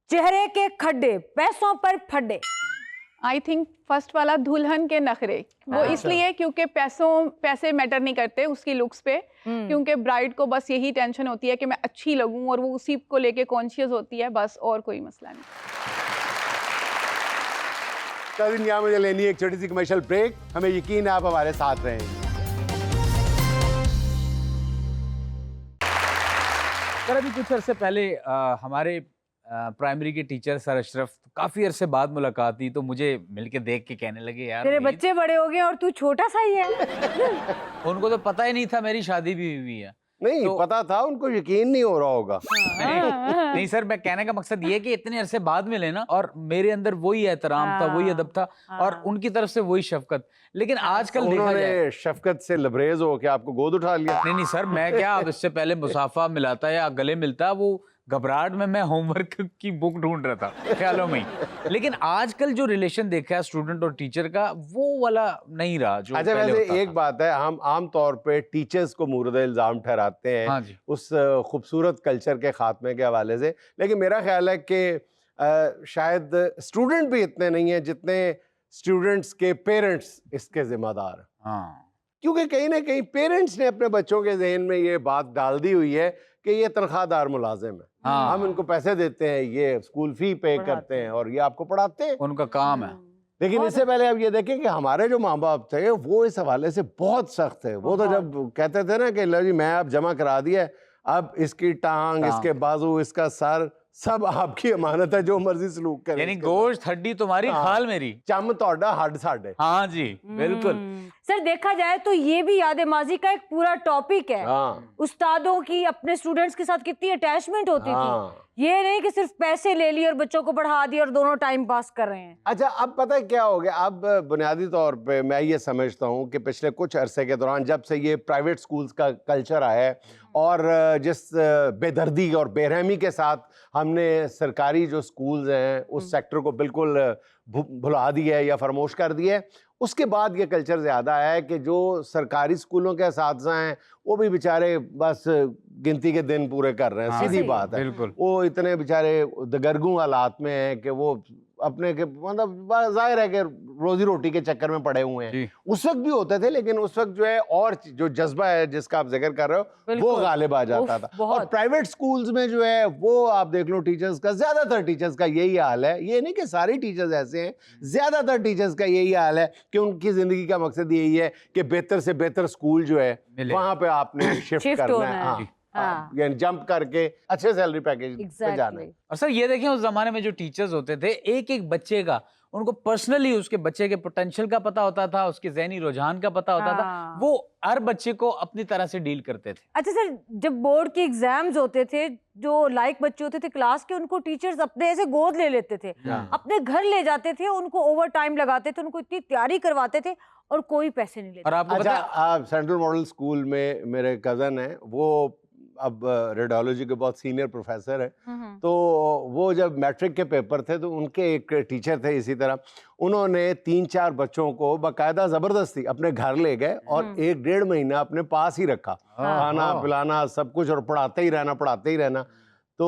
चेहरे के खड्डे, पैसों पर फड्डे। आई थिंक फर्स्ट वाला दुल्हन के नखरे, वो इसलिए क्योंकि पैसे मैटर नहीं करते उसकी लुक्स पे, क्योंकि ब्राइड को बस यही टेंशन होती है कि मैं अच्छी लगूं और वो उसी को लेके कॉन्शियस होती है, बस और कोई मसला नहीं। नाज़रीन, यहाँ मुझे लेनी है एक छोटी सी कमर्शियल ब्रेक। हमें यकीन है आप हमारे साथ रहेंगे। सर अभी कुछ अरसे पहले हमारे प्राइमरी के टीचर सर अशरफ, काफी अरसे बाद मुलाकात हुई, तो मुझे मिलके देख के कहने लगे, यार तेरे वहीद, बच्चे बड़े हो गए और तू छोटा सा ही है। उनको तो पता ही नहीं था मेरी शादी भी हुई है। नहीं तो- पता था, उनको यकीन नहीं हो रहा होगा। नहीं सर, मैं कहने का मकसद ये है कि इतने अरसे बाद मिले ना, और मेरे अंदर वही एहतराम था, वही अदब था, और उनकी तरफ से वही शफकत। लेकिन आजकल देखा जाए, उन्होंने शफकत से लबरेज हो के आपको गोद उठा लिया। नहीं सर, मैं क्या, अब इससे पहले मुसाफा मिलाता या गले मिलता, वो घबराहट में मैं होमवर्क की बुक ढूंढ रहा था ख्यालों में ही। लेकिन आजकल जो रिलेशन देखा है स्टूडेंट और टीचर का, वो वाला नहीं रहा जो अच्छा, पहले वैसे होता एक था। बात है, हम आम तौर पे टीचर्स को मुर्द इल्जाम ठहराते हैं हाँ जी। उस खूबसूरत कल्चर के खात्मे के हवाले से, लेकिन मेरा ख्याल है कि शायद स्टूडेंट भी इतने नहीं हैं जितने स्टूडेंट्स के पेरेंट्स इसके जिम्मेदार हैं। हाँ, क्योंकि कहीं ना कहीं पेरेंट्स ने अपने बच्चों के जहन में ये बात डाल दी हुई है कि ये तनख्वाहदार मुलाजिम है, हाँ। हम इनको पैसे देते हैं, ये स्कूल फी पे करते हैं और ये आपको पढ़ाते हैं। उनका काम है। लेकिन इससे पहले आप ये देखें कि हमारे जो माँ बाप थे वो इस हवाले से बहुत सख्त थे। वो तो जब कहते थे ना कि लो जी मैं अब जमा करा दिया है, अब इसकी टांग, इसके बाजू, इसका सर, सब आपकी अमानत है, जो मर्जी सलूक करें। यानी इसके गोश्त हड्डी तुम्हारी, हाँ। खाल मेरी। साथ। चम तोड़ा हड्ड साडे। हाँ जी, बिल्कुल। सर देखा जाए तो ये भी याद माजी का एक पूरा टॉपिक है। हाँ उस्तादों की अपने स्टूडेंट्स के साथ कितनी अटैचमेंट होती हाँ। थी। ये नहीं कि सिर्फ पैसे ले लिए और बच्चों को पढ़ा दिया और दोनों टाइम पास कर रहे हैं। अच्छा, अब पता है क्या हो गया, अब बुनियादी तौर पे मैं ये समझता हूँ कि पिछले कुछ अरसे के दौरान जब से ये प्राइवेट स्कूल्स का कल्चर आया है और जिस बेदर्दी और बेरहमी के साथ हमने सरकारी जो स्कूल्स हैं उस सेक्टर को बिल्कुल भुला दिया है या फरमोश कर दिया है, उसके बाद ये कल्चर ज़्यादा आया है कि जो सरकारी स्कूलों के असातिज़ा हैं वो भी बेचारे बस गिनती के दिन पूरे कर रहे हैं। हाँ, सीधी बात है, बिल्कुल। वो इतने बेचारे दगरगू हालात में हैं कि वो अपने के मतलब जाहिर है कि रोजी रोटी के चक्कर में पड़े हुए हैं। जी। उस वक्त भी होते थे, लेकिन उस वक्त जो है और जो जज्बा है जिसका आप जिक्र कर रहे हो वो बिल्कुल। गालिब आ जाता उफ, था। बहुत। और प्राइवेट स्कूल्स में जो है वो आप देख लो टीचर्स का, ज्यादातर टीचर्स का यही हाल है। ये नहीं कि सारे टीचर्स ऐसे हैं, ज्यादातर टीचर्स का यही हाल है कि उनकी जिंदगी का मकसद यही है कि बेहतर से बेहतर स्कूल जो है मिले। वहां पे आपने शिफ्ट Shift करना होना है। है। हाँ, हाँ। यानी जंप करके अच्छे सैलरी पैकेज पे जाना है। और सर ये देखें, उस जमाने में जो टीचर्स होते थे, एक एक बच्चे का उनको पर्सनली उसके बच्चे के पोटेंशियल का पता होता था, उसके ज़हनी रुझान का पता होता था। हाँ। वो हर बच्चे को अपनी तरह से डील करते थे। अच्छा सर, जब बोर्ड के एग्जाम्स होते थे, जो लायक बच्चे होते थे क्लास के, उनको टीचर्स अपने ऐसे गोद ले लेते थे, अपने घर ले जाते थे, उनको ओवर टाइम लगाते थे, उनको इतनी तैयारी करवाते थे और कोई पैसे नहीं लेते। और आपको अच्छा, पता है, आप सेंट्रल मॉडल स्कूल में मेरे कज़न हैं, वो अब रेडियोलॉजी के बहुत सीनियर प्रोफेसर हैं। तो वो जब मैट्रिक के पेपर थे तो उनके एक टीचर थे इसी तरह, उन्होंने 3-4 बच्चों को बाकायदा ज़बरदस्ती अपने घर ले गए और 1-1.5 महीना अपने पास ही रखा, खाना पिलाना सब कुछ, और पढ़ाते ही रहना। तो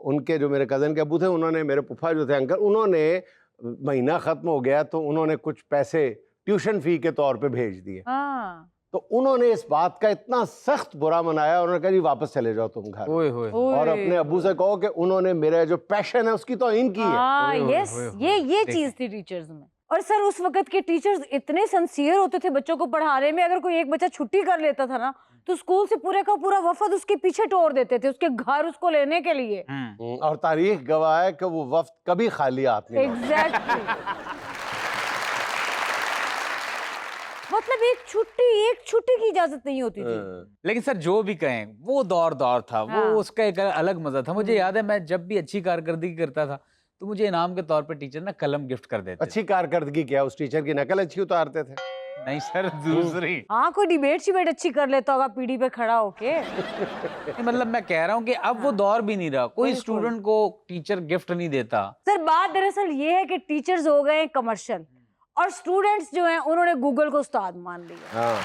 उनके जो मेरे कज़न के अबू थे, उन्होंने, मेरे फूफा जो थे अंकल, उन्होंने महीना ख़त्म हो गया तो उन्होंने कुछ पैसे ट्यूशन फ़ी के तौर पे भेज दिए। हाँ। तो उन्होंने इस बात का इतना सख्त बुरा मनाया, उन्होंने कहा जी वापस चले जाओ तुम घर, ओए होए, और अपने अब्बू से कहो कि उन्होंने मेरा जो पैशन है उसकी तौहीन की है। हाँ, ओए, ओए, यस, ओए, ये देखिए। चीज थी टीचर्स में। और सर उस वक्त के टीचर्स इतने सिंसियर होते थे बच्चों को पढ़ाने में। अगर कोई एक बच्चा छुट्टी कर लेता था ना, तो स्कूल से पूरे का पूरा वफद उसके पीछे टोर देते थे, उसके घर उसको लेने के लिए। और तारीख गवाह है कि वो वक्त कभी खाली हाथ नहीं लौटा। एग्जैक्टली। मतलब एक छुट्टी की इजाजत नहीं होती थी। लेकिन सर जो भी कहें, वो दौर था, हाँ। वो उसका एक अलग मजा था। मुझे याद है, मैं जब भी अच्छी कारकर्दगी करता था तो मुझे इनाम के तौर पे टीचर ना कलम गिफ्ट कर देते अच्छी कारकर्दगी क्या, उस टीचर की नकल अच्छी उतारते थे? नहीं सर, दूसरी। हाँ, कोई डिबेट शिबेट अच्छी कर लेता होगा पीढ़ी पे खड़ा होके। मतलब मैं कह रहा हूँ कि अब वो दौर भी नहीं रहा, कोई स्टूडेंट को टीचर गिफ्ट नहीं देता। सर बात दरअसल ये है कि टीचर्स हो गए कमर्शियल और स्टूडेंट्स जो हैं उन्होंने गूगल को उस्ताद मान लिया। हाँ।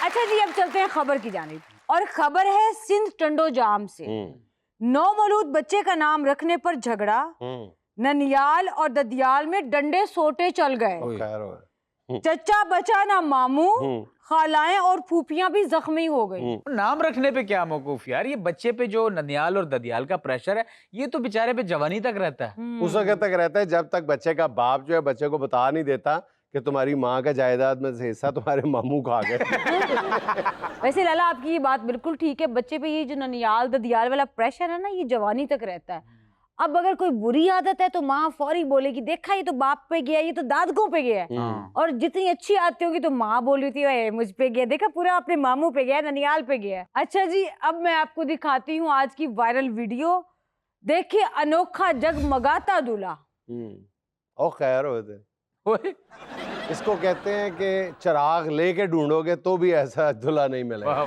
अच्छा जी, अब चलते हैं खबर की जानिब, और खबर है सिंध टंडो जाम से। नौमौलूद बच्चे का नाम रखने पर झगड़ा, ननियाल और ददियाल में डंडे सोटे चल गए। खैर हो। चचा बचा ना मामू, खालाएं और फूफियां भी जख्मी हो गई। नाम रखने पे क्या मौकूफ यार, ये बच्चे पे जो ननियाल और ददियाल का प्रेशर है ये तो बेचारे पे जवानी तक रहता है। उस वक्त तक रहता है जब तक बच्चे का बाप जो है बच्चे को बता नहीं देता कि तुम्हारी माँ का जायदाद में से हिस्सा तुम्हारे मामू खा गए। वैसे लाला आपकी ये बात बिल्कुल ठीक है, बच्चे पे ये जो ननियाल ददियाल वाला प्रेशर है ना, ये जवानी तक रहता है। अब अगर कोई बुरी आदत है तो माँ फौरी बोलेगी, देखा ये तो बाप पे गया, ये तो दादकों पे गया है। और जितनी अच्छी आदतें होगी तो माँ बोल रही थी मुझ पे गया, देखा पूरा अपने मामू पे गया, ननियाल पे गया। अच्छा जी, अब मैं आपको दिखाती हूँ आज की वायरल वीडियो। देखिए अनोखा जगमगाता दूल्हा। ओ खैर होते, इसको कहते हैं कि चिराग लेके ढूंढोगे तो भी ऐसा दूल्हा नहीं मिलेगा। वाह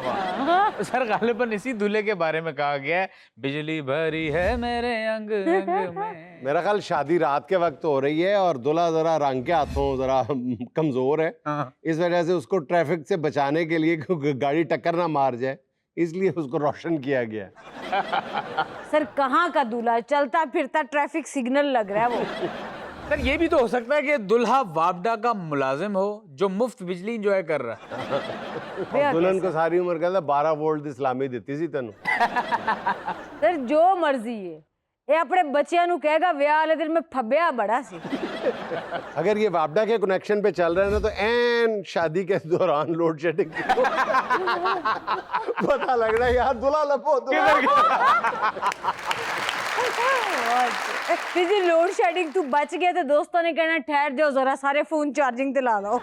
वाह। सर गालिबन इसी दूल्हे के बारे में कहा गया है, बिजली भरी है मेरे अंग अंग में। मेरा ख्याल शादी रात के वक्त हो रही है और दूल्हा जरा रंग के हाथों जरा कमजोर है, इस वजह से उसको ट्रैफिक से बचाने के लिए गाड़ी टक्कर ना मार जाए, इसलिए उसको रोशन किया गया। सर कहाँ का दूल्हा, चलता फिरता ट्रैफिक सिग्नल लग रहा है वो। सर ये भी तो हो सकता है कि दुल्हा वापडा का मुलाजिम हो जो मुफ्त बिजली एंजॉय कर रहा है। दुल्हन को सारी उम्र कहता 12 वोल्ट इस्लामी देती सी तेन। सर जो मर्जी है, ये अपने बच्चियां नु कहेगा ब्याह वाले दिन में फब्या बड़ा सी। अगर ये वापडा के कनेक्शन पे चल रहे हैं ना तो एन शादी के दौरान लोड शेडिंग पता लग रहा है यार दूल्हा लपो जी लोड शेडिंग तू बच गया तो दोस्तों ने कहना ठहर जाओ जरा, सारे फोन चार्जिंग पे ला लो।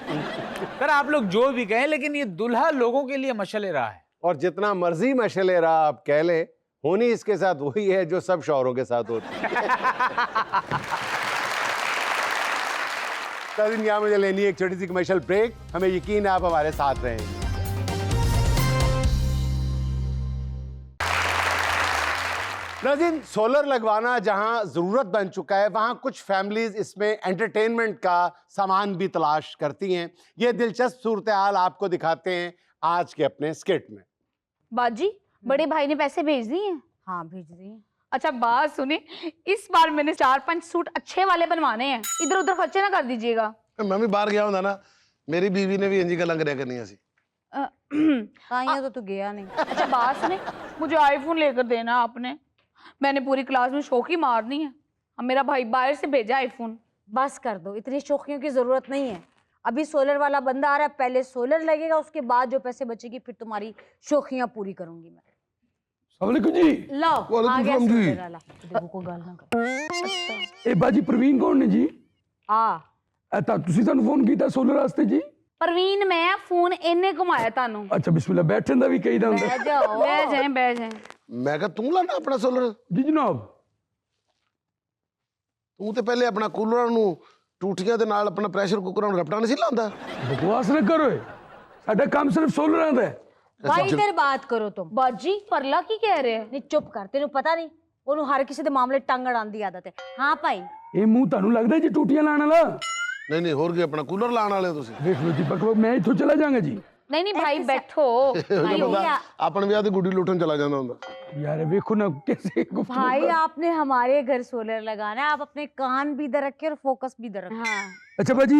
सर आप लोग जो भी कहें लेकिन ये दुल्हा लोगों के लिए मशले रहा है। और जितना मर्जी मशले रहा आप कह ले, होनी इसके साथ वही है जो सब शौहरों के साथ होती है। यहाँ मुझे लेनी है एक छोटी सी कमर्शियल ब्रेक, हमें यकीन है आप हमारे साथ रहेंगे। नाज़रीन, सोलर लगवाना जहां जरूरत बन चुका है वहां कुछ फैमिलीज इसमें एंटरटेनमेंट का सामान भी तलाश करती हैं। ये दिलचस्प सूरत हाल आपको दिखाते हैं आज के अपने स्किट में। बाजी, बड़े भाई ने पैसे भेज दिए हैं? हाँ भेज दिए। अच्छा बात सुने, इस बार मैंने 4-5 सूट अच्छे वाले बनवाने हैं, इधर उधर खर्चे ना कर दीजिएगा। मैं भी बाहर गया हूं ना, मेरी बीवी ने भी इंजी गल्लां करया करनी सी। तो तू गया नहीं। अच्छा बात सुने, मुझे आईफोन लेकर देना आपने, मैंने पूरी क्लास में शौकी मारनी है। अब मेरा भाई बाहर से भेजा आईफोन। बस कर दो, इतनी शौकियों की जरूरत नहीं है। अभी सोलर वाला बंदा आ रहा है, पहले सोलर लगेगा, उसके बाद जो पैसे बचेगी फिर तुम्हारी शौकियां पूरी करूंगी मैं। वालेकुम जी। लो वालेकुम आ गया सलाम जी। सोलर वाला। देखो को गल ना कर। ए बाजी प्रवीण कौन ने जी? आ ता ਤੁਸੀਂ ਸਾਨੂੰ ਫੋਨ ਕੀਤਾ ਸੋਲਰ ਵਾਸਤੇ ਜੀ? परवीन मैं फोन इन्ने घुमाया तानू। ਅੱਛਾ ਬਿਸਮਿਲ੍ਲਾ, ਬੈਠਣ ਦਾ ਵੀ ਕਹੀਦਾ ਹੁੰਦਾ। बह जाओ। बह जाए। मैं कहा तू लाना अपना सोलर? ਜੀ ਜਨਾਬ। ਤੂੰ ਤੇ ਪਹਿਲੇ ਆਪਣਾ ਕੂਲਰਾਂ ਨੂੰ ਟੂਟੀਆਂ ਦੇ ਨਾਲ ਆਪਣਾ ਪ੍ਰੈਸ਼ਰ ਕੁੱਕਰਾਂ ਨੂੰ ਰਪਟਾ ਨਹੀਂ ਸੀ ਲਾਉਂਦਾ। ਬਕਵਾਸ ਨਾ ਕਰੋ, ਸਾਡਾ ਕੰਮ ਸਿਰਫ ਸੋਲਰਾਂ ਦਾ ਹੈ। भाई इधर बात करो तुम। बाजी परला की कह रहे हैं? नहीं चुप कर, तेनू पता नहीं ਉਹਨੂੰ ਹਰ ਕਿਸੇ ਦੇ ਮਾਮਲੇ ਟੰਗ ਅੜਾਉਣ ਦੀ ਆਦਤ ਹੈ। ਹਾਂ ਭਾਈ ਇਹ ਮੂੰਹ ਤੁਹਾਨੂੰ ਲੱਗਦਾ ਜੀ ਟੂਟੀਆਂ ਲਾਣ ਵਾਲਾ? ਨਹੀਂ ਨਹੀਂ, ਹੋਰ ਕੀ ਆਪਣਾ ਕੂਲਰ ਲਾਉਣ ਵਾਲੇ ਹੋ ਤੁਸੀਂ? ਵੇਖ ਲਓ ਜੀ ਬਕਵਾਸ, ਮੈਂ ਇੱਥੋਂ ਚਲਾ ਜਾਵਾਂਗਾ ਜੀ। नहीं भाई बैठो। ਬੰਦਾ ਆਪਣੇ ਵਿਆਹ ਤੇ ਗੁੱਡੀ ਲੁੱਟਣ ਚਲਾ ਜਾਂਦਾ ਹੁੰਦਾ। यार देखो ना कैसे गुफ्तगू भाई कर- आपने हमारे घर सोलर लगाना है, आप अपने कान भी इधर रखे और फोकस भी इधर रखे। हाँ अच्छा बाजी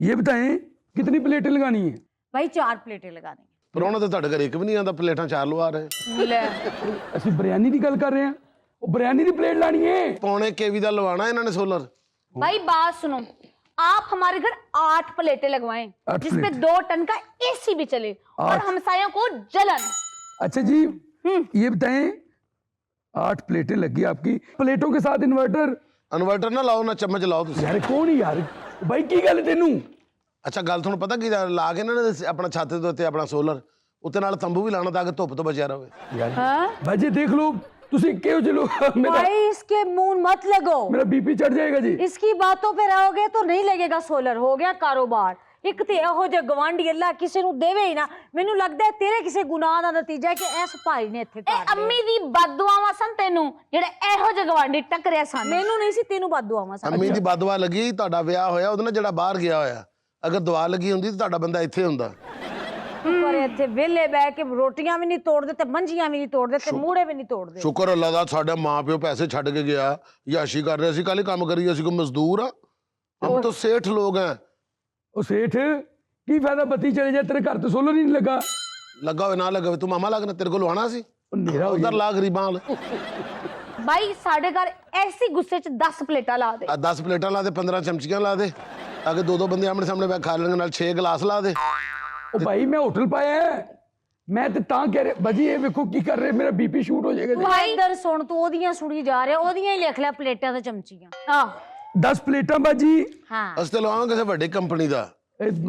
ये बताएं कितनी प्लेटें लगानी है? भाई 4 प्लेटें लगानी। ਪਰੋਣਾ ਤੇ ਤੁਹਾਡੇ ਘਰ ਇੱਕ ਵੀ ਨਹੀਂ ਆਉਂਦਾ, ਪਲੇਟਾਂ 4 ਲਵਾ ਰਹੇ। ले ਅਸੀਂ ਬਿਰਿਆਨੀ ਦੀ ਗੱਲ ਕਰ ਰਹੇ ਹਾਂ, ਉਹ ਬਿਰਿਆਨੀ ਦੀ ਪਲੇਟ ਲਾਣੀ ਹੈ। ਪੌਣੇ ਕੇਵੀ ਦਾ ਲਵਾਣਾ ਇਹਨਾਂ ਨੇ ਸੋਲਰ। भाई बात सुनो, आप हमारे घर 8 प्लेटें लगवाएं 8 जिसमें प्लेट। 2 टन का एसी भी चले और 8 हमसायों को जलन। अच्छा जी ये बताएं 8 प्लेटें लगी आपकी, प्लेटों के साथ इन्वर्टर? ਇਨਵਰਟਰ ਨਾ ਲਾਓ ਨਾ ਚਮਚ ਲਾਓ ਤੁਸੀਂ। यार कौन ही यार भाई की गल तेनू? ਅੱਛਾ ਗੱਲ ਤੁਹਾਨੂੰ ਪਤਾ ਕੀ ਲਾ ਕੇ ਇਹਨਾਂ ਨੇ ਆਪਣਾ ਛੱਤ ਦੇ ਉੱਤੇ ਆਪਣਾ ਸੋਲਰ ਉੱਤੇ ਨਾਲ ਤੰਬੂ ਵੀ ਲਾਣਾ ਤਾਂ ਕਿ ਧੁੱਪ ਤੋਂ ਬਚਿਆ ਰਹੇ। यार भाई देख लो तुसी क्यों चलो मेरा भाई इसके मुंह मत लगो, मेरा बीपी चढ़ जाएगा जी। इसकी बातों पे रहोगे तो नहीं लगेगा सोलर। हो गया कारोबार। ਇੱਕ ਤੇ ਇਹੋ ਜਿਹੇ ਗਵਾਂਢੀ ਅੱਲਾ ਕਿਸੇ ਨੂੰ ਦੇਵੇ ਹੀ ਨਾ। ਮੈਨੂੰ ਲੱਗਦਾ ਹੈ ਤੇਰੇ ਕਿਸੇ ਗੁਨਾਹ ਦਾ ਨਤੀਜਾ ਹੈ ਕਿ ਇਸ ਭਾਈ ਨੇ ਇੱਥੇ ਕਰ ਲਿਆ। ਅੰਮੀ ਦੀ ਬਦਦੁਆਵਾਂ ਸਨ ਤੈਨੂੰ, ਜਿਹੜੇ ਇਹੋ ਜਿਹੇ ਗਵਾਂਢੀ ਟੱਕਰਿਆ ਸਨ। ਮੈਨੂੰ ਨਹੀਂ ਸੀ, ਤੈਨੂੰ ਬਦਦੁਆਵਾਂ ਸਨ। ਅੰਮੀ ਦੀ ਬਦਦੁਆ ਲੱਗੀ, ਤੁਹਾਡਾ ਵਿਆਹ ਹੋਇਆ ਉਹਦੇ ਨਾਲ ਜਿਹੜਾ ਬਾਹਰ ਗਿਆ ਹੋਇਆ। ਅਗਰ ਦੁਆ ਲੱਗੀ ਹੁੰਦੀ ਤਾਂ ਤੁਹਾਡਾ ਬੰਦਾ ਇੱਥੇ ਹੁੰਦਾ। ਪਰ ਇੱਥੇ ਵਿਹਲੇ ਬਹਿ ਕੇ ਰੋਟੀਆਂ ਵੀ ਨਹੀਂ ਤੋੜਦੇ ਤੇ ਮੰਜੀਆਂ ਵੀ ਨਹੀਂ ਤੋੜਦੇ ਤੇ ਮੂੜੇ ਵੀ ਨਹੀਂ ਤੋੜਦੇ। ਸ਼ੁਕਰ ਅੱਲਾ ਦਾ, ਸਾਡਾ ਮਾਂ ਪਿਓ ਪੈਸੇ ਛੱਡ ਕੇ ਗਿਆ, ਯਾਸ਼ੀ ਕਰ ਰਹੇ ਸੀ, ਕੱਲ ਕੰਮ ਕਰੀ, ਅਸੀਂ ਕੋਈ ਮਜ਼ਦੂਰ ਆ? हम तो सेठ लोग हैं। ਉਹ ਸੇਠ ਕੀ ਫਾਇਦਾ, ਬੱਤੀ ਚਲੇ ਜਾਏ ਤੇਰੇ ਘਰ ਤੇ ਸੋਲਰ ਹੀ ਨਹੀਂ ਲੱਗਾ। लगा हो ना लगा हो, तू मामा लगना, तेरे को लवाना सी। ਉਹ ਨੇਰਾ ਹੋ उधर ला गरीबां वाल। ਬਾਈ ਸਾਡੇ ਘਰ ਐਸੀ ਗੁੱਸੇ 'ਚ 10 ਪਲੇਟਾਂ ਲਾ ਦੇ। 10 प्लेटा ला दे, 15 चमचियां ला दे, ताकि दो बंदे आमने सामने बैठ खा लेंगे, नाल 6 गिलास ला दे। ਉਹ ਭਾਈ ਮੈਂ ਹੋਟਲ ਪਾਇਆ ਹੈ, ਮੈਂ ਤੇ ਤਾਂ ਕਹਿ ਰਿਹਾ ਬਾਜੀ ਇਹ ਵੇਖੋ ਕੀ ਕਰ ਰਹੇ, ਮੇਰਾ ਬੀਪੀ ਸ਼ੂਟ ਹੋ ਜਾਏਗਾ ਜੀ। ਭਾਈ ਇੱਧਰ ਸੁਣ, ਤੂੰ ਉਹਦੀਆਂ ਸੁਣੀ ਜਾ ਰਿਹਾ, ਉਹਦੀਆਂ ਹੀ ਲਿਖ ਲੈ ਪਲੇਟਾਂ ਤੇ ਚਮਚੀਆਂ। ਆਹ 10 ਪਲੇਟਾਂ ਬਾਜੀ। ਹਾਂ ਅਸੀਂ ਤਾਂ ਲਵਾਵਾਂਗੇ ਕਿਸੇ ਵੱਡੀ ਕੰਪਨੀ ਦਾ,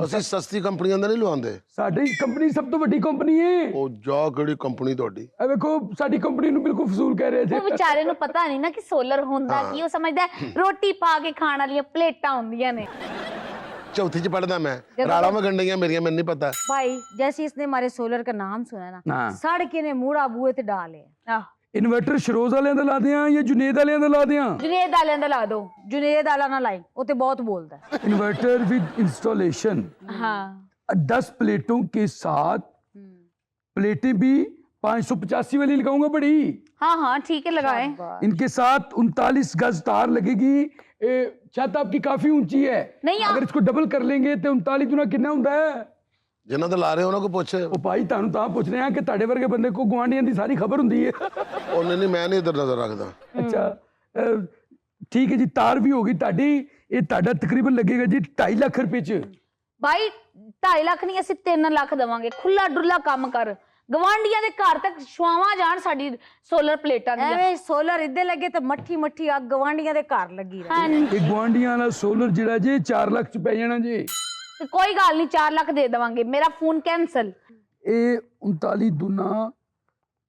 ਅਸੀਂ ਸਸਤੀ ਕੰਪਨੀਆਂ ਦਾ ਨਹੀਂ ਲਵਾਉਂਦੇ। ਸਾਡੀ ਕੰਪਨੀ ਸਭ ਤੋਂ ਵੱਡੀ ਕੰਪਨੀ ਹੈ। ਉਹ ਜਾ ਕਿਹੜੀ ਕੰਪਨੀ ਤੁਹਾਡੀ? ਇਹ ਵੇਖੋ ਸਾਡੀ ਕੰਪਨੀ ਨੂੰ ਬਿਲਕੁਲ ਫਜ਼ੂਲ ਕਹਿ ਰਹੇ ਉਹ ਜੀ। ਵਿਚਾਰੇ ਨੂੰ ਪਤਾ ਨਹੀਂ ਨਾ ਕਿ ਸੋਲਰ ਹੁੰਦਾ ਕੀ। ਉਹ ਸਮਝਦਾ ਰੋਟੀ ਪਾ ਕੇ ਖਾਣ ਵਾਲੀਆਂ ਪਲੇਟਾਂ ਹੁੰਦੀਆਂ ਨੇ। चौथी च पढ़दा मैं, राड़ा में गंडियां मेरियां, मैंने नहीं पता। भाई जैसे इसने हमारे सोलर का नाम सुना ना, हाँ। सड़ के ने मूड़ा बूए ते डाले। ਆਹ ਇਨਵਰਟਰ ਸ਼ਰੋਜ਼ ਵਾਲਿਆਂ ਦਾ ਲਾ ਦਿਆਂ ਜਾਂ ਜੁਨੇਦ ਵਾਲਿਆਂ ਦਾ ਲਾ ਦਿਆਂ? ਜੁਨੇਦ ਵਾਲਿਆਂ ਦਾ ਲਾ ਦੋ। जुनेद आला ना लाई, वो ते बहुत बोलता है। इन्वर्टर विद इंस्टॉलेशन, हाँ 10 प्लेटों के साथ प्लेटें भी 585 वाली लगाऊंगा बड़ी। हाँ हाँ ठीक है लगाए। इनके साथ 39 गज तार लगेगी। छत आपकी काफी ऊंची है, नहीं अगर इसको डबल कर लेंगे तो 39 गुना कितना होता है? जिन्हां तो ला रहे हो ना को पूछ। ਉਹ ਭਾਈ ਤੁਹਾਨੂੰ ਤਾਂ ਪੁੱਛ ਰਹੇ ਆ ਕਿ ਤੁਹਾਡੇ ਵਰਗੇ ਬੰਦੇ ਕੋ ਗੁਆਂਢੀਆਂ ਦੀ ਸਾਰੀ ਖਬਰ ਹੁੰਦੀ ਹੈ। ਉਹਨੇ ਨਹੀਂ, ਮੈਂ ਨਹੀਂ ਇਧਰ ਨਜ਼ਰ ਰੱਖਦਾ। ਅੱਛਾ ਠੀਕ ਹੈ ਜੀ, ਤਾਰ ਵੀ ਹੋਗੀ ਤੁਹਾਡੀ। ਇਹ ਤੁਹਾਡਾ ਤਕਰੀਬਨ ਲੱਗੇਗਾ ਜੀ 2.5 ਲੱਖ ਰੁਪਏ ਚ। ਭਾਈ 2.5 ਲੱਖ ਨਹੀਂ, ਅਸੀਂ 3 ਲੱਖ ਦੇਵਾਂਗੇ। ਖੁੱਲਾ ਡੁੱਲਾ ਕੰਮ ਕਰ, ਗਵਾਂਢੀਆਂ ਦੇ ਘਰ ਤੱਕ ਛੁਆਵਾਂ ਜਾਣ ਸਾਡੀ ਸੋਲਰ ਪਲੇਟਾਂ ਦੀਆਂ। ਐਵੇਂ ਸੋਲਰ ਇੱਦੇ ਲੱਗੇ ਤੇ ਮੱਠੀ ਮੱਠੀ ਅੱਗ ਗਵਾਂਢੀਆਂ ਦੇ ਘਰ ਲੱਗੀ ਰਹੇ। ਹਾਂਜੀ ਇਹ ਗੁਆਂਢੀਆਂ ਵਾਲਾ ਸੋਲਰ ਜਿਹੜਾ ਜੀ 4 ਲੱਖ ਚ ਪੈ ਜਾਣਾ ਜੀ। ਤੇ ਕੋਈ ਗੱਲ ਨਹੀਂ, 4 ਲੱਖ ਦੇ ਦੇਵਾਂਗੇ। ਮੇਰਾ ਫੋਨ ਕੈਂਸਲ। ਇਹ 39 ਦੁਨਾ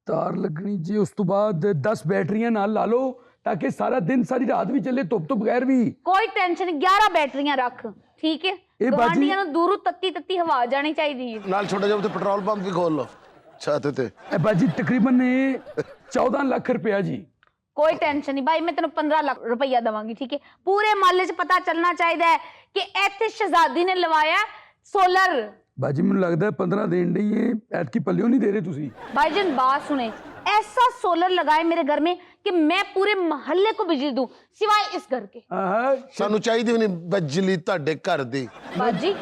ਤਾਰ ਲੱਗਣੀ ਜੀ। ਉਸ ਤੋਂ ਬਾਅਦ 10 ਬੈਟਰੀਆਂ ਨਾਲ ਲਾ ਲਓ ਤਾਂ ਕਿ ਸਾਰਾ ਦਿਨ ਸਾਰੀ ਰਾਤ ਵੀ ਚੱਲੇ, ਧੁੱਪ ਤੋਂ ਬਗੈਰ ਵੀ। ਕੋਈ ਟੈਨਸ਼ਨ ਨਹੀਂ, 11 ਬੈਟਰੀਆਂ ਰੱਖ, ਠੀਕ ਹੈ। ਇਹ ਬਾਜੀ- ਗਵਾਂਢੀਆਂ ਨੂੰ ਦੂਰੋਂ ਤੱਤੀ ਤੱਤੀ ਹਵਾ ਜਾਣੀ ਚਾਹੀਦੀ ਹੈ। ਨਾਲ ਛੋਟਾ ਜਿਹਾ ਉੱਥੇ ਪੈਟਰੋਲ ਪੰਪ ਵੀ ਖੋਲ ਲਓ ਛੱਤ ਤੇ। ਇਹ ਬਾਜੀ ਤਕਰੀਬਨ ਇਹ 14 ਲੱਖ ਰੁਪਇਆ ਜੀ। ਕੋਈ ਟੈਨਸ਼ਨ ਨਹੀਂ ਭਾਈ, ਮੈਂ ਤੈਨੂੰ 15 ਲੱਖ ਰੁਪਈਆ ਦੇਵਾਂਗੀ, ਠੀਕ ਹੈ। ਪੂਰੇ ਮਹੱਲੇ 'ਚ ਪਤਾ ਚੱਲਣਾ ਚਾਹੀਦਾ ਹੈ ਕਿ ਇੱਥੇ ਸ਼ਹਜ਼ਾਦੀ ਨੇ ਲਵਾਇਆ सोलर। बाजी मुझे लगता है 15 देन दी ये ऐत की पल्लियों नहीं दे रहे तुसी। भाईजान बात सुने, ऐसा सोलर लगाए मेरे घर में कि मैं पूरे मोहल्ले को बिजली दूं सिवाय इस घर के। ਸਾਨੂੰ ਚਾਹੀਦੀ ਵੀ ਨਹੀਂ ਬਿਜਲੀ ਤੁਹਾਡੇ ਘਰ ਦੀ। बाजी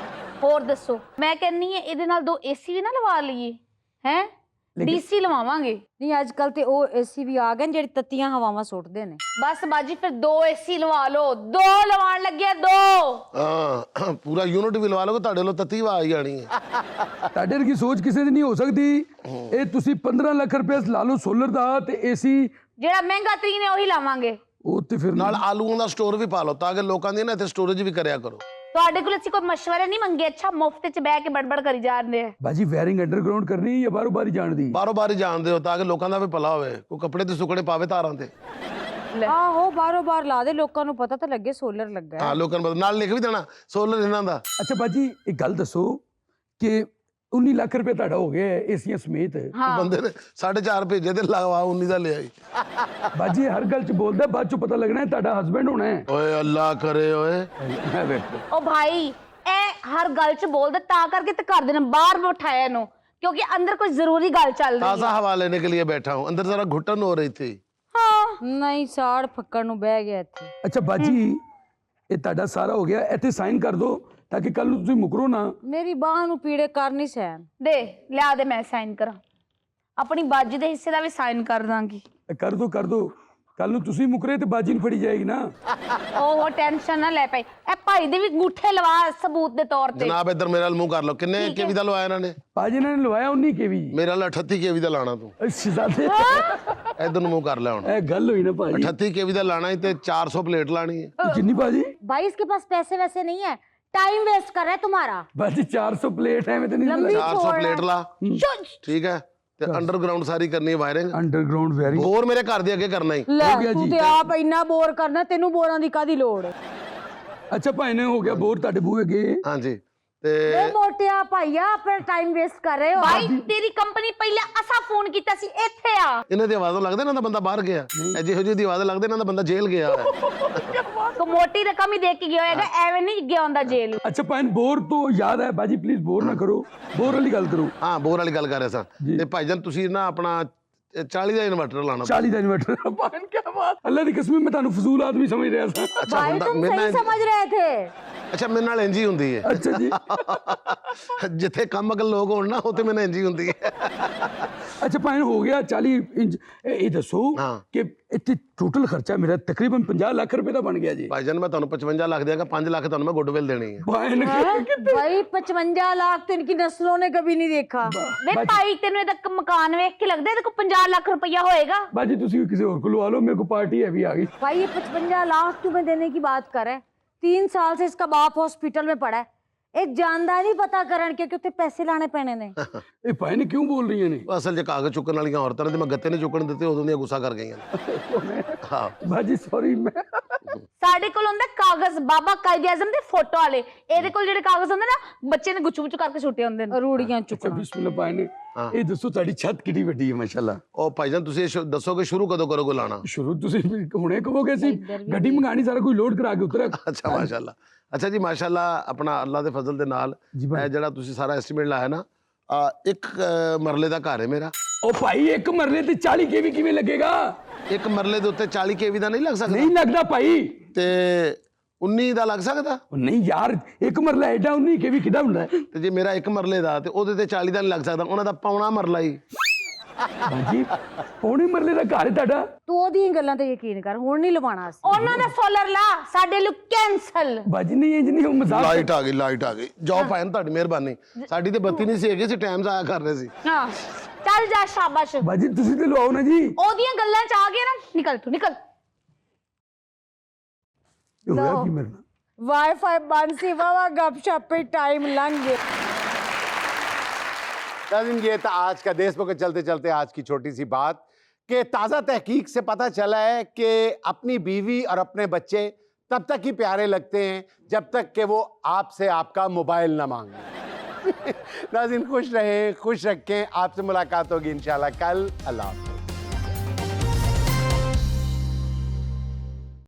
और दसो, मैं कहनी है ਇਹਦੇ ਨਾਲ 2 एसी भी ना लवा लिए हैं, डीसी लवावांगे। नहीं आजकल ते ओ एसी भी आ गए ने जेड़ी तत्तियां हवावां सुटदे ने। बस बाजी फिर 2 एसी लवा लो, 2 लवान लगे 2। ਹਾਂ ਪੂਰਾ ਯੂਨਿਟ ਵੀ ਲਵਾ ਲਓ, ਤੁਹਾਡੇ ਲੋ ਤੱਤੀ ਆਵਾਜ਼ ਜਾਣੀ ਹੈ। ਤੁਹਾਡੇ ਵਰਗੀ ਸੋਚ ਕਿਸੇ ਦੀ ਨਹੀਂ ਹੋ ਸਕਦੀ। ਇਹ ਤੁਸੀਂ 15 ਲੱਖ ਰੁਪਏ ਲਾ ਲਓ ਸੋਲਰ ਦਾ ਤੇ ਏਸੀ ਜਿਹੜਾ ਮਹਿੰਗਾ ਤਰੀਨ ਹੈ ਉਹੀ ਲਾਵਾਂਗੇ। ਉਹ ਤੇ ਫਿਰ ਨਾਲ ਆਲੂਆਂ ਦਾ ਸਟੋਰ ਵੀ ਪਾ ਲਓ ਤਾਂ ਕਿ ਲੋਕਾਂ ਦੀ ਨਾ ਇੱਥੇ ਸਟੋਰੇਜ ਵੀ ਕਰਿਆ ਕਰੋ। ਤੁਹਾਡੇ ਕੋਲ ਅਸੀਂ ਕੋਈ ਮਸ਼ਵਰੇ ਨਹੀਂ ਮੰਗੇ, ਅੱਛਾ ਮੁਫਤ 'ਚ ਬਹਿ ਕੇ ਬੜਬੜ ਕਰੀ ਜਾਂਦੇ ਆ। ਬਾਜੀ ਵਾਇਰਿੰਗ ਅੰਡਰਗਰਾਉਂਡ ਕਰਨੀ ਜਾਂ ਬਾਹਰੋਂ ਬਾਹਰ ਜਾਣਦੀ? ਬਾਰੋ ਬਾਰੀ ਜਾਣਦੇ ਹੋ ਤਾਂ ਕਿ ਲੋਕਾਂ ਦਾ ਵੀ ਭਲਾ ਹੋਵੇ, ਕੋਈ ਕੱਪੜੇ ਤੇ ਸੁੱਕਣੇ ਪਾਵੇ ਤਾਰਾਂ ਤੇ। ਆਹੋ ਬਾਰੋ ਬਾਰ ਲਾ ਦੇ, ਲੋਕਾਂ ਨੂੰ ਪਤਾ ਤਾਂ ਲੱਗੇ ਸੋਲਰ ਲੱਗਾ ਹੈ। ਹਾਂ ਲੋਕਾਂ ਨੂੰ ਨਾਲ ਲਿਖ ਵੀ ਦੇਣਾ ਸੋਲਰ ਇਹਨਾਂ ਦਾ। ਅੱਛਾ ਬਾਜੀ ਇੱਕ ਗੱਲ ਦੱਸੋ ਕਿ 19 ਲੱਖ ਰੁਪਏ ਤੁਹਾਡਾ ਹੋ ਗਿਆ ਏਸੀਆਂ ਸਮੇਤ। ਬੰਦੇ ਨੇ 4.5 ਭੇਜੇ ਤੇ ਲਗਵਾ 19 ਦਾ ਲਿਆਈ। ਬਾਜੀ ਹਰ ਗੱਲ ਚ ਬੋਲਦਾ, ਬਾਅਦ ਚ ਪਤਾ ਲੱਗਣਾ ਤੁਹਾਡਾ ਹਸਬੈਂਡ ਹੋਣਾ ਹੈ। ਓਏ ਅੱਲਾ ਕਰੇ ਓਏ। ਇਹ ਵੇਖੋ ਉਹ ਭਾਈ ਇਹ ਹਰ ਗੱਲ 'ਚ ਬੋਲਦਾ, ਤਾਂ ਕਰਕੇ ਤੇ ਕਰ ਦੇਣਾ ਬਾਹਰ ਬਿਠਾਇਆ ਇਹਨੂੰ, क्योंकि अंदर कोई जरूरी गल चल रही ताज़ा हवा लेने के लिए बैठा हूँ, अंदर जरा घुटन हो रही थी। ਨਹੀਂ ਸਾੜ ਫੱਕੜ ਨੂੰ ਬਹਿ ਗਿਆ ਇੱਥੇ। ਅੱਛਾ ਬਾਜੀ ਇਹ ਤੁਹਾਡਾ ਸਾਰਾ ਹੋ ਗਿਆ, ਇੱਥੇ ਸਾਈਨ ਕਰ ਦਿਓ ਤਾਂ ਕਿ ਕੱਲ ਨੂੰ ਤੁਸੀਂ ਮੁਕਰੋ ਨਾ। ਮੇਰੀ ਬਾਹ ਨੂੰ ਪੀੜੇ ਕਰ ਨਹੀਂ ਸਹਿਣ। दे लिया दे, मैं साइन करा अपनी बाजी दे हिस्से दा भी साइन कर दांगी। ਕਰ ਦਿਓ ਕੱਲ ਨੂੰ ਤੁਸੀਂ ਮੁਕਰੇ ਤੇ ਬਾਜੀ ਨੂੰ ਫੜੀ ਜਾਏਗੀ ਨਾ। ਉਹ ਟੈਨਸ਼ਨ ਨਾ ਲੈ ਪਈ, ਇਹ ਭਾਈ ਦੇ ਵੀ ਅੰਗੂਠੇ ਲਵਾ ਸਬੂਤ ਦੇ ਤੌਰ ਤੇ। जनाब इधर मेरा मुंह कर लो, किन्ने केवी दा लवाया इन्होंने? ਬਾਜੀ ਇਹਨਾਂ ਨੇ ਲਵਾਇਆ 19 ਕੇਵੀ। मेरा 38 केवी दा लाना तू। ਸ਼ਹਜ਼ਾਦੇ इधर मुंह कर ले हुन। ਇਹ ਗੱਲ ਹੋਈ ਨਾ ਭਾਜੀ। 38 केवी दा लाना ही ते 400 प्लेट लानी है। ਜਿੰਨੀ ਬਾਜੀ? भाई इसके पास पैसे वैसे नहीं है, टाइम वेस्ट कर रहा है तुम्हारा। ਬਾਜੀ 400 ਪਲੇਟ ਐਵੇਂ ਤੇ ਨਹੀਂ लंबी 400 छोड़ प्लेट ला, शुश। ठीक है ਤੇ ਅੰਡਰਗਰਾਉਂਡ ਸਾਰੀ ਕਰਨੀ ਵਾਇਰਿੰਗ ਅੰਡਰਗਰਾਉਂਡ ਵੈਰੀ ਹੋਰ ਮੇਰੇ ਘਰ ਦੇ ਅੱਗੇ ਕਰਨਾ ਹੀ ਲੈ ਗਿਆ ਤੂੰ ਜੀ। ਤੇ ਆਪ ਇੰਨਾ ਬੋਰ ਕਰਨਾ, ਤੈਨੂੰ ਬੋਰਾਂ ਦੀ ਕਾਦੀ ਲੋੜ? ਅੱਛਾ ਭਾਈ ਨੇ ਹੋ ਗਿਆ ਬੋਰ ਤੁਹਾਡੇ ਬੂਹੇ ਅੱਗੇ। ਹਾਂਜੀ ਤੇ ਏ ਮੋਟਿਆ ਭਾਈਆ ਆਪਣਾ ਟਾਈਮ ਵੇਸਟ ਕਰ ਰਹੇ ਹੋ। ਭਾਈ ਤੇਰੀ ਕੰਪਨੀ ਪਹਿਲੇ ਅਸਾਂ ਫੋਨ ਕੀਤਾ ਸੀ, ਇੱਥੇ ਆ। ਇਹਨਾਂ ਦੀ ਆਵਾਜ਼ੋਂ ਲੱਗਦਾ ਇਹਨਾਂ ਦਾ ਬੰਦਾ ਬਾਹਰ ਗਿਆ, ਜਿਹੋ ਜਿਹੀ ਦੀ ਆਵਾਜ਼ ਲੱਗਦਾ ਇਹਨਾਂ ਦਾ ਬੰਦਾ ਜੇਲ੍ਹ ਗਿਆ ਹੈ। ਕੋ ਮੋਟੀ ਰਕਮ ਹੀ ਦੇ ਕੇ ਗਿਆ ਹੋਏਗਾ, ਐਵੇਂ ਨਹੀਂ ਗਿਆ ਹੁੰਦਾ ਜੇਲ੍ਹ। ਅੱਛਾ ਭਾਈ ਬੋਰ ਤੋਂ ਯਾਦ ਹੈ ਬਾਜੀ ਪਲੀਜ਼ ਬੋਰ ਨਾ ਕਰੋ, ਬੋਰ ਵਾਲੀ ਗੱਲ ਕਰੋ। ਹਾਂ ਬੋਰ ਵਾਲੀ ਗੱਲ ਕਰ ਰਿਹਾ ਸਾਂ ਤੇ ਭਾਈਜਾਨ ਤੁਸੀਂ ਨਾ ਆਪਣਾ 40 ਦਾ ਇਨਵਰਟਰ ਲਾਣਾ। 40 ਦਾ ਇਨਵਰਟਰ ਭਾਈ ਕੀ ਬਾਤ, ਅੱਲਾ ਦੀ ਕਸਮ ਮੈਂ ਤੁਹਾਨੂੰ ਫਜ਼ੂਲ ਆਦਮੀ ਸਮਝ ਰਿਹਾ ਸੀ। ਅੱਛਾ भाई ਹੁੰਦਾ तुम ਮੇਰੇ सही ਨਾਲ समझ रहे थे। ਅੱਛਾ ਮੇਰੇ ਨਾਲ ਇੰਜ ਹੀ ਹੁੰਦੀ ਹੈ। ਅੱਛਾ ਜੀ ਜਿੱਥੇ ਕੰਮ ਅਕਲ ਲੋਕ ਹੋਣ ਨਾ ਉੱਥੇ ਮੈਨੂੰ ਇੰਜ ਹੀ ਹੁੰਦੀ ਹੈ। ਅੱਛਾ ਭਾਈ ਹੋ ਗਿਆ 40 ਇੰਚ। ਇਹ ਦੱਸੋ ਹਾਂ। ਕਿ ਇੱਥੇ ਟੋਟਲ ਖਰਚਾ ਮੇਰਾ ਤਕਰੀਬਨ 50 ਲੱਖ ਰੁਪਏ ਦਾ ਬਣ ਗਿਆ ਜੀ। ਭਾਈਜਾਨ ਮੈਂ ਤੁਹਾਨੂੰ 55 ਲੱਖ ਦੇਗਾ, 5 ਲੱਖ ਤੁਹਾਨੂੰ ਮੈਂ ਗੁੱਡਵਿਲ ਦੇਣੀ ਹੈ। ਭਾਈ ਨੇ भाई 55 लाख तो इनकी नस्लों ने कभी नहीं देखा। ਵੇ ਭਾਈ ਤੈਨੂੰ ਇਹਦਾ ਮਕਾਨ ਵੇਖ ਕੇ ਲੱਗਦਾ ਇਹਦੇ ਕੋਲ 50 ਲੱਖ ਰੁਪਇਆ ਹੋਏਗਾ। ਬਾਜੀ ਤੁਸੀਂ ਕਿਸੇ ਹੋਰ को लवा लो, मेरे को पार्टी है भी आ गई। भाई ये 55 लाख तुम्हें देने की बात कर रहा है। 3 साल से इसका बाप हॉस्पिटल में पड़ा है। एक जानदार नहीं पता करण के कि उत्ते पैसे लाने पैने ने। ਇਹ ਭਾਈ ਨੇ ਕਿਉਂ ਬੋਲ ਰਹੀਆਂ ਨੇ? ਅਸਲ 'ਚ ਕਾਗਜ਼ ਚੁੱਕਣ ਵਾਲੀਆਂ ਔਰਤਾਂ ਨੇ ਤੇ ਮੈਂ ਗੱਤੇ ਨਹੀਂ ਚੁੱਕਣ ਦਿੱਤੇ, ਉਦੋਂ ਦੀਆਂ ਗੁੱਸਾ ਕਰ ਗਈਆਂ ਨੇ। ਹਾਂ ਬਾਜੀ ਸੌਰੀ ਮੈਂ ਸਾਡੇ ਕੋਲ ਹੁੰਦਾ ਕਾਗਜ਼ ਬਾਬਾ ਕਾਇਦੇ ਆਜ਼ਮ ਦੇ ਫੋਟੋ ਵਾਲੇ, ਇਹਦੇ ਕੋਲ ਜਿਹੜੇ ਕਾਗਜ਼ ਹੁੰਦੇ ਨਾ ਬੱਚੇ ਨੇ ਗੁੱਚੂ ਗੁੱਚੂ ਕਰਕੇ ਸੁੱਟੇ ਹੁੰਦੇ ਨੇ। रूड़ियां ਅੱਛਾ चुकना। ਬਿਸਮਿਲ੍ਲਾ ਭਾਈ ਨੇ ਇਹ ਦੱਸੋ ਤੁਹਾਡੀ ਛੱਤ ਕਿੰਨੀ ਵੱਡੀ ਹੈ ਮਾਸ਼ਾਅੱਲਾ? ਉਹ ਭਾਈਜਾਨ ਤੁਸੀਂ ਇਹ ਦੱਸੋ ਕਿ ਸ਼ੁਰੂ ਕਦੋਂ ਕਰੋਗੇ ਲਾਣਾ? ਸ਼ੁਰੂ ਤੁਸੀਂ ਹੁਣੇ ਕਹੋਗੇ ਸੀ ਗੱਡੀ ਮੰਗਾਣੀ ਸਾਰਾ ਕੋਈ ਲੋਡ ਕਰਾ ਕੇ ਉਤਰਿਆ। ਅੱਛਾ ਮਾਸ਼ਾਅੱਲਾ। ਅੱਛਾ ਜੀ ਮਾਸ਼ਾਅੱਲਾ, ਆਪਣਾ ਅੱਲਾ ਦੇ ਫਜ਼ਲ ਦੇ ਨਾਲ ਜੀ ਭਾਈ। ਇਹ ਜਿਹੜਾ ਤੁਸੀਂ ਸਾਰਾ ਐਸਟੀਮੇਟ ਲਾਇਆ ਨਾ, ਇੱਕ ਮਰਲੇ ਦਾ ਘਰ ਹੈ ਮੇਰਾ। ਉਹ ਭਾਈ ਇੱਕ ਮਰਲੇ ਤੇ 40 ਕੇਵੀ ਕਿਵੇਂ ਲੱਗੇਗਾ? ਇੱਕ ਮਰਲੇ ਦੇ ਉੱਤੇ 40 ਕੇਵੀ ਦਾ ਨਹੀਂ ਲੱਗ ਸਕਦਾ ਨਹੀਂ ਲੱਗਦਾ ਭਾਈ। ਤੇ 19 ਦਾ ਲੱਗ ਸਕਦਾ। ਉਹ ਨਹੀਂ ਯਾਰ ਇੱਕ ਮਰਲਾ ਐਡਾ 19 ਕੇਵੀ ਕਿੱਦਾਂ ਹੁੰਦਾ ਹੈ? ਤੇ ਜੇ ਮੇਰਾ ਇੱਕ ਮਰਲੇ ਦਾ ਤੇ ਉਹਦੇ ਤੇ 40 ਦਾ ਨਹੀਂ ਲੱਗ ਸਕਦਾ, ਉਹਨਾਂ ਦਾ ਪੌਣਾ ਮਰਲਾ ਹੀ। ਬਾਜੀ ਪੌਣੇ ਮਰਲੇ ਦਾ ਘਰ ਹੈ ਤੁਹਾਡਾ? तू ओदी गल्लां ते यकीन कर, हुण नहीं लवाना असीं। ਉਹਨਾਂ ਦਾ ਸੋਲਰ ਲਾ, ਸਾਡੇ ਲਈ ਕੈਂਸਲ। ਬਾਜੀ ਨਹੀਂ ਇੰਜ ਨਹੀਂ ਉਹ ਮਜ਼ਾਕ। ਲਾਈਟ ਆ ਗਈ, ਲਾਈਟ ਆ ਗਈ। ਜਾਓ ਭੈਣ ਤੁਹਾਡੀ ਮਿਹਰਬਾਨੀ। ਸਾਡੀ ਤੇ ਬੱਤੀ ਨਹੀਂ ਸੀ ਹੈਗੀ, ਅਸੀਂ ਟਾਈਮ ਜ਼ਾਇਆ ਕਰ ਰਹੇ ਸੀ। ਹਾਂ ਚੱਲ ਜਾ, ਸ਼ਾਬਾਸ਼। ਬਾਜੀ ਤੁਸੀਂ ਤੇ ਲਵਾਓ ਨਾ ਜੀ। ਉਹਦੀਆਂ ਗੱਲਾਂ ਚ ਆ ਗਿਆ ਨਾ, ਨਿਕਲ ਤੂੰ ਨਿਕਲ। ਇਹ ਹੋਇਆ ਕੀ ਮੇਰੇ ਨਾਲ? वाईफाई बंद सी, वावा गपशप पे टाइम लंघ गया। नाज़रीन, ये था आज का देश के चलते चलते आज की छोटी सी बात कि ताज़ा तहकीक से पता चला है कि अपनी बीवी और अपने बच्चे तब तक ही प्यारे लगते हैं जब तक कि वो आपसे आपका मोबाइल ना मांगे। नाज़रीन खुश रहें, खुश रखें। आपसे मुलाकात होगी इंशाल्लाह कल। अल्लाह हाफ़िज़।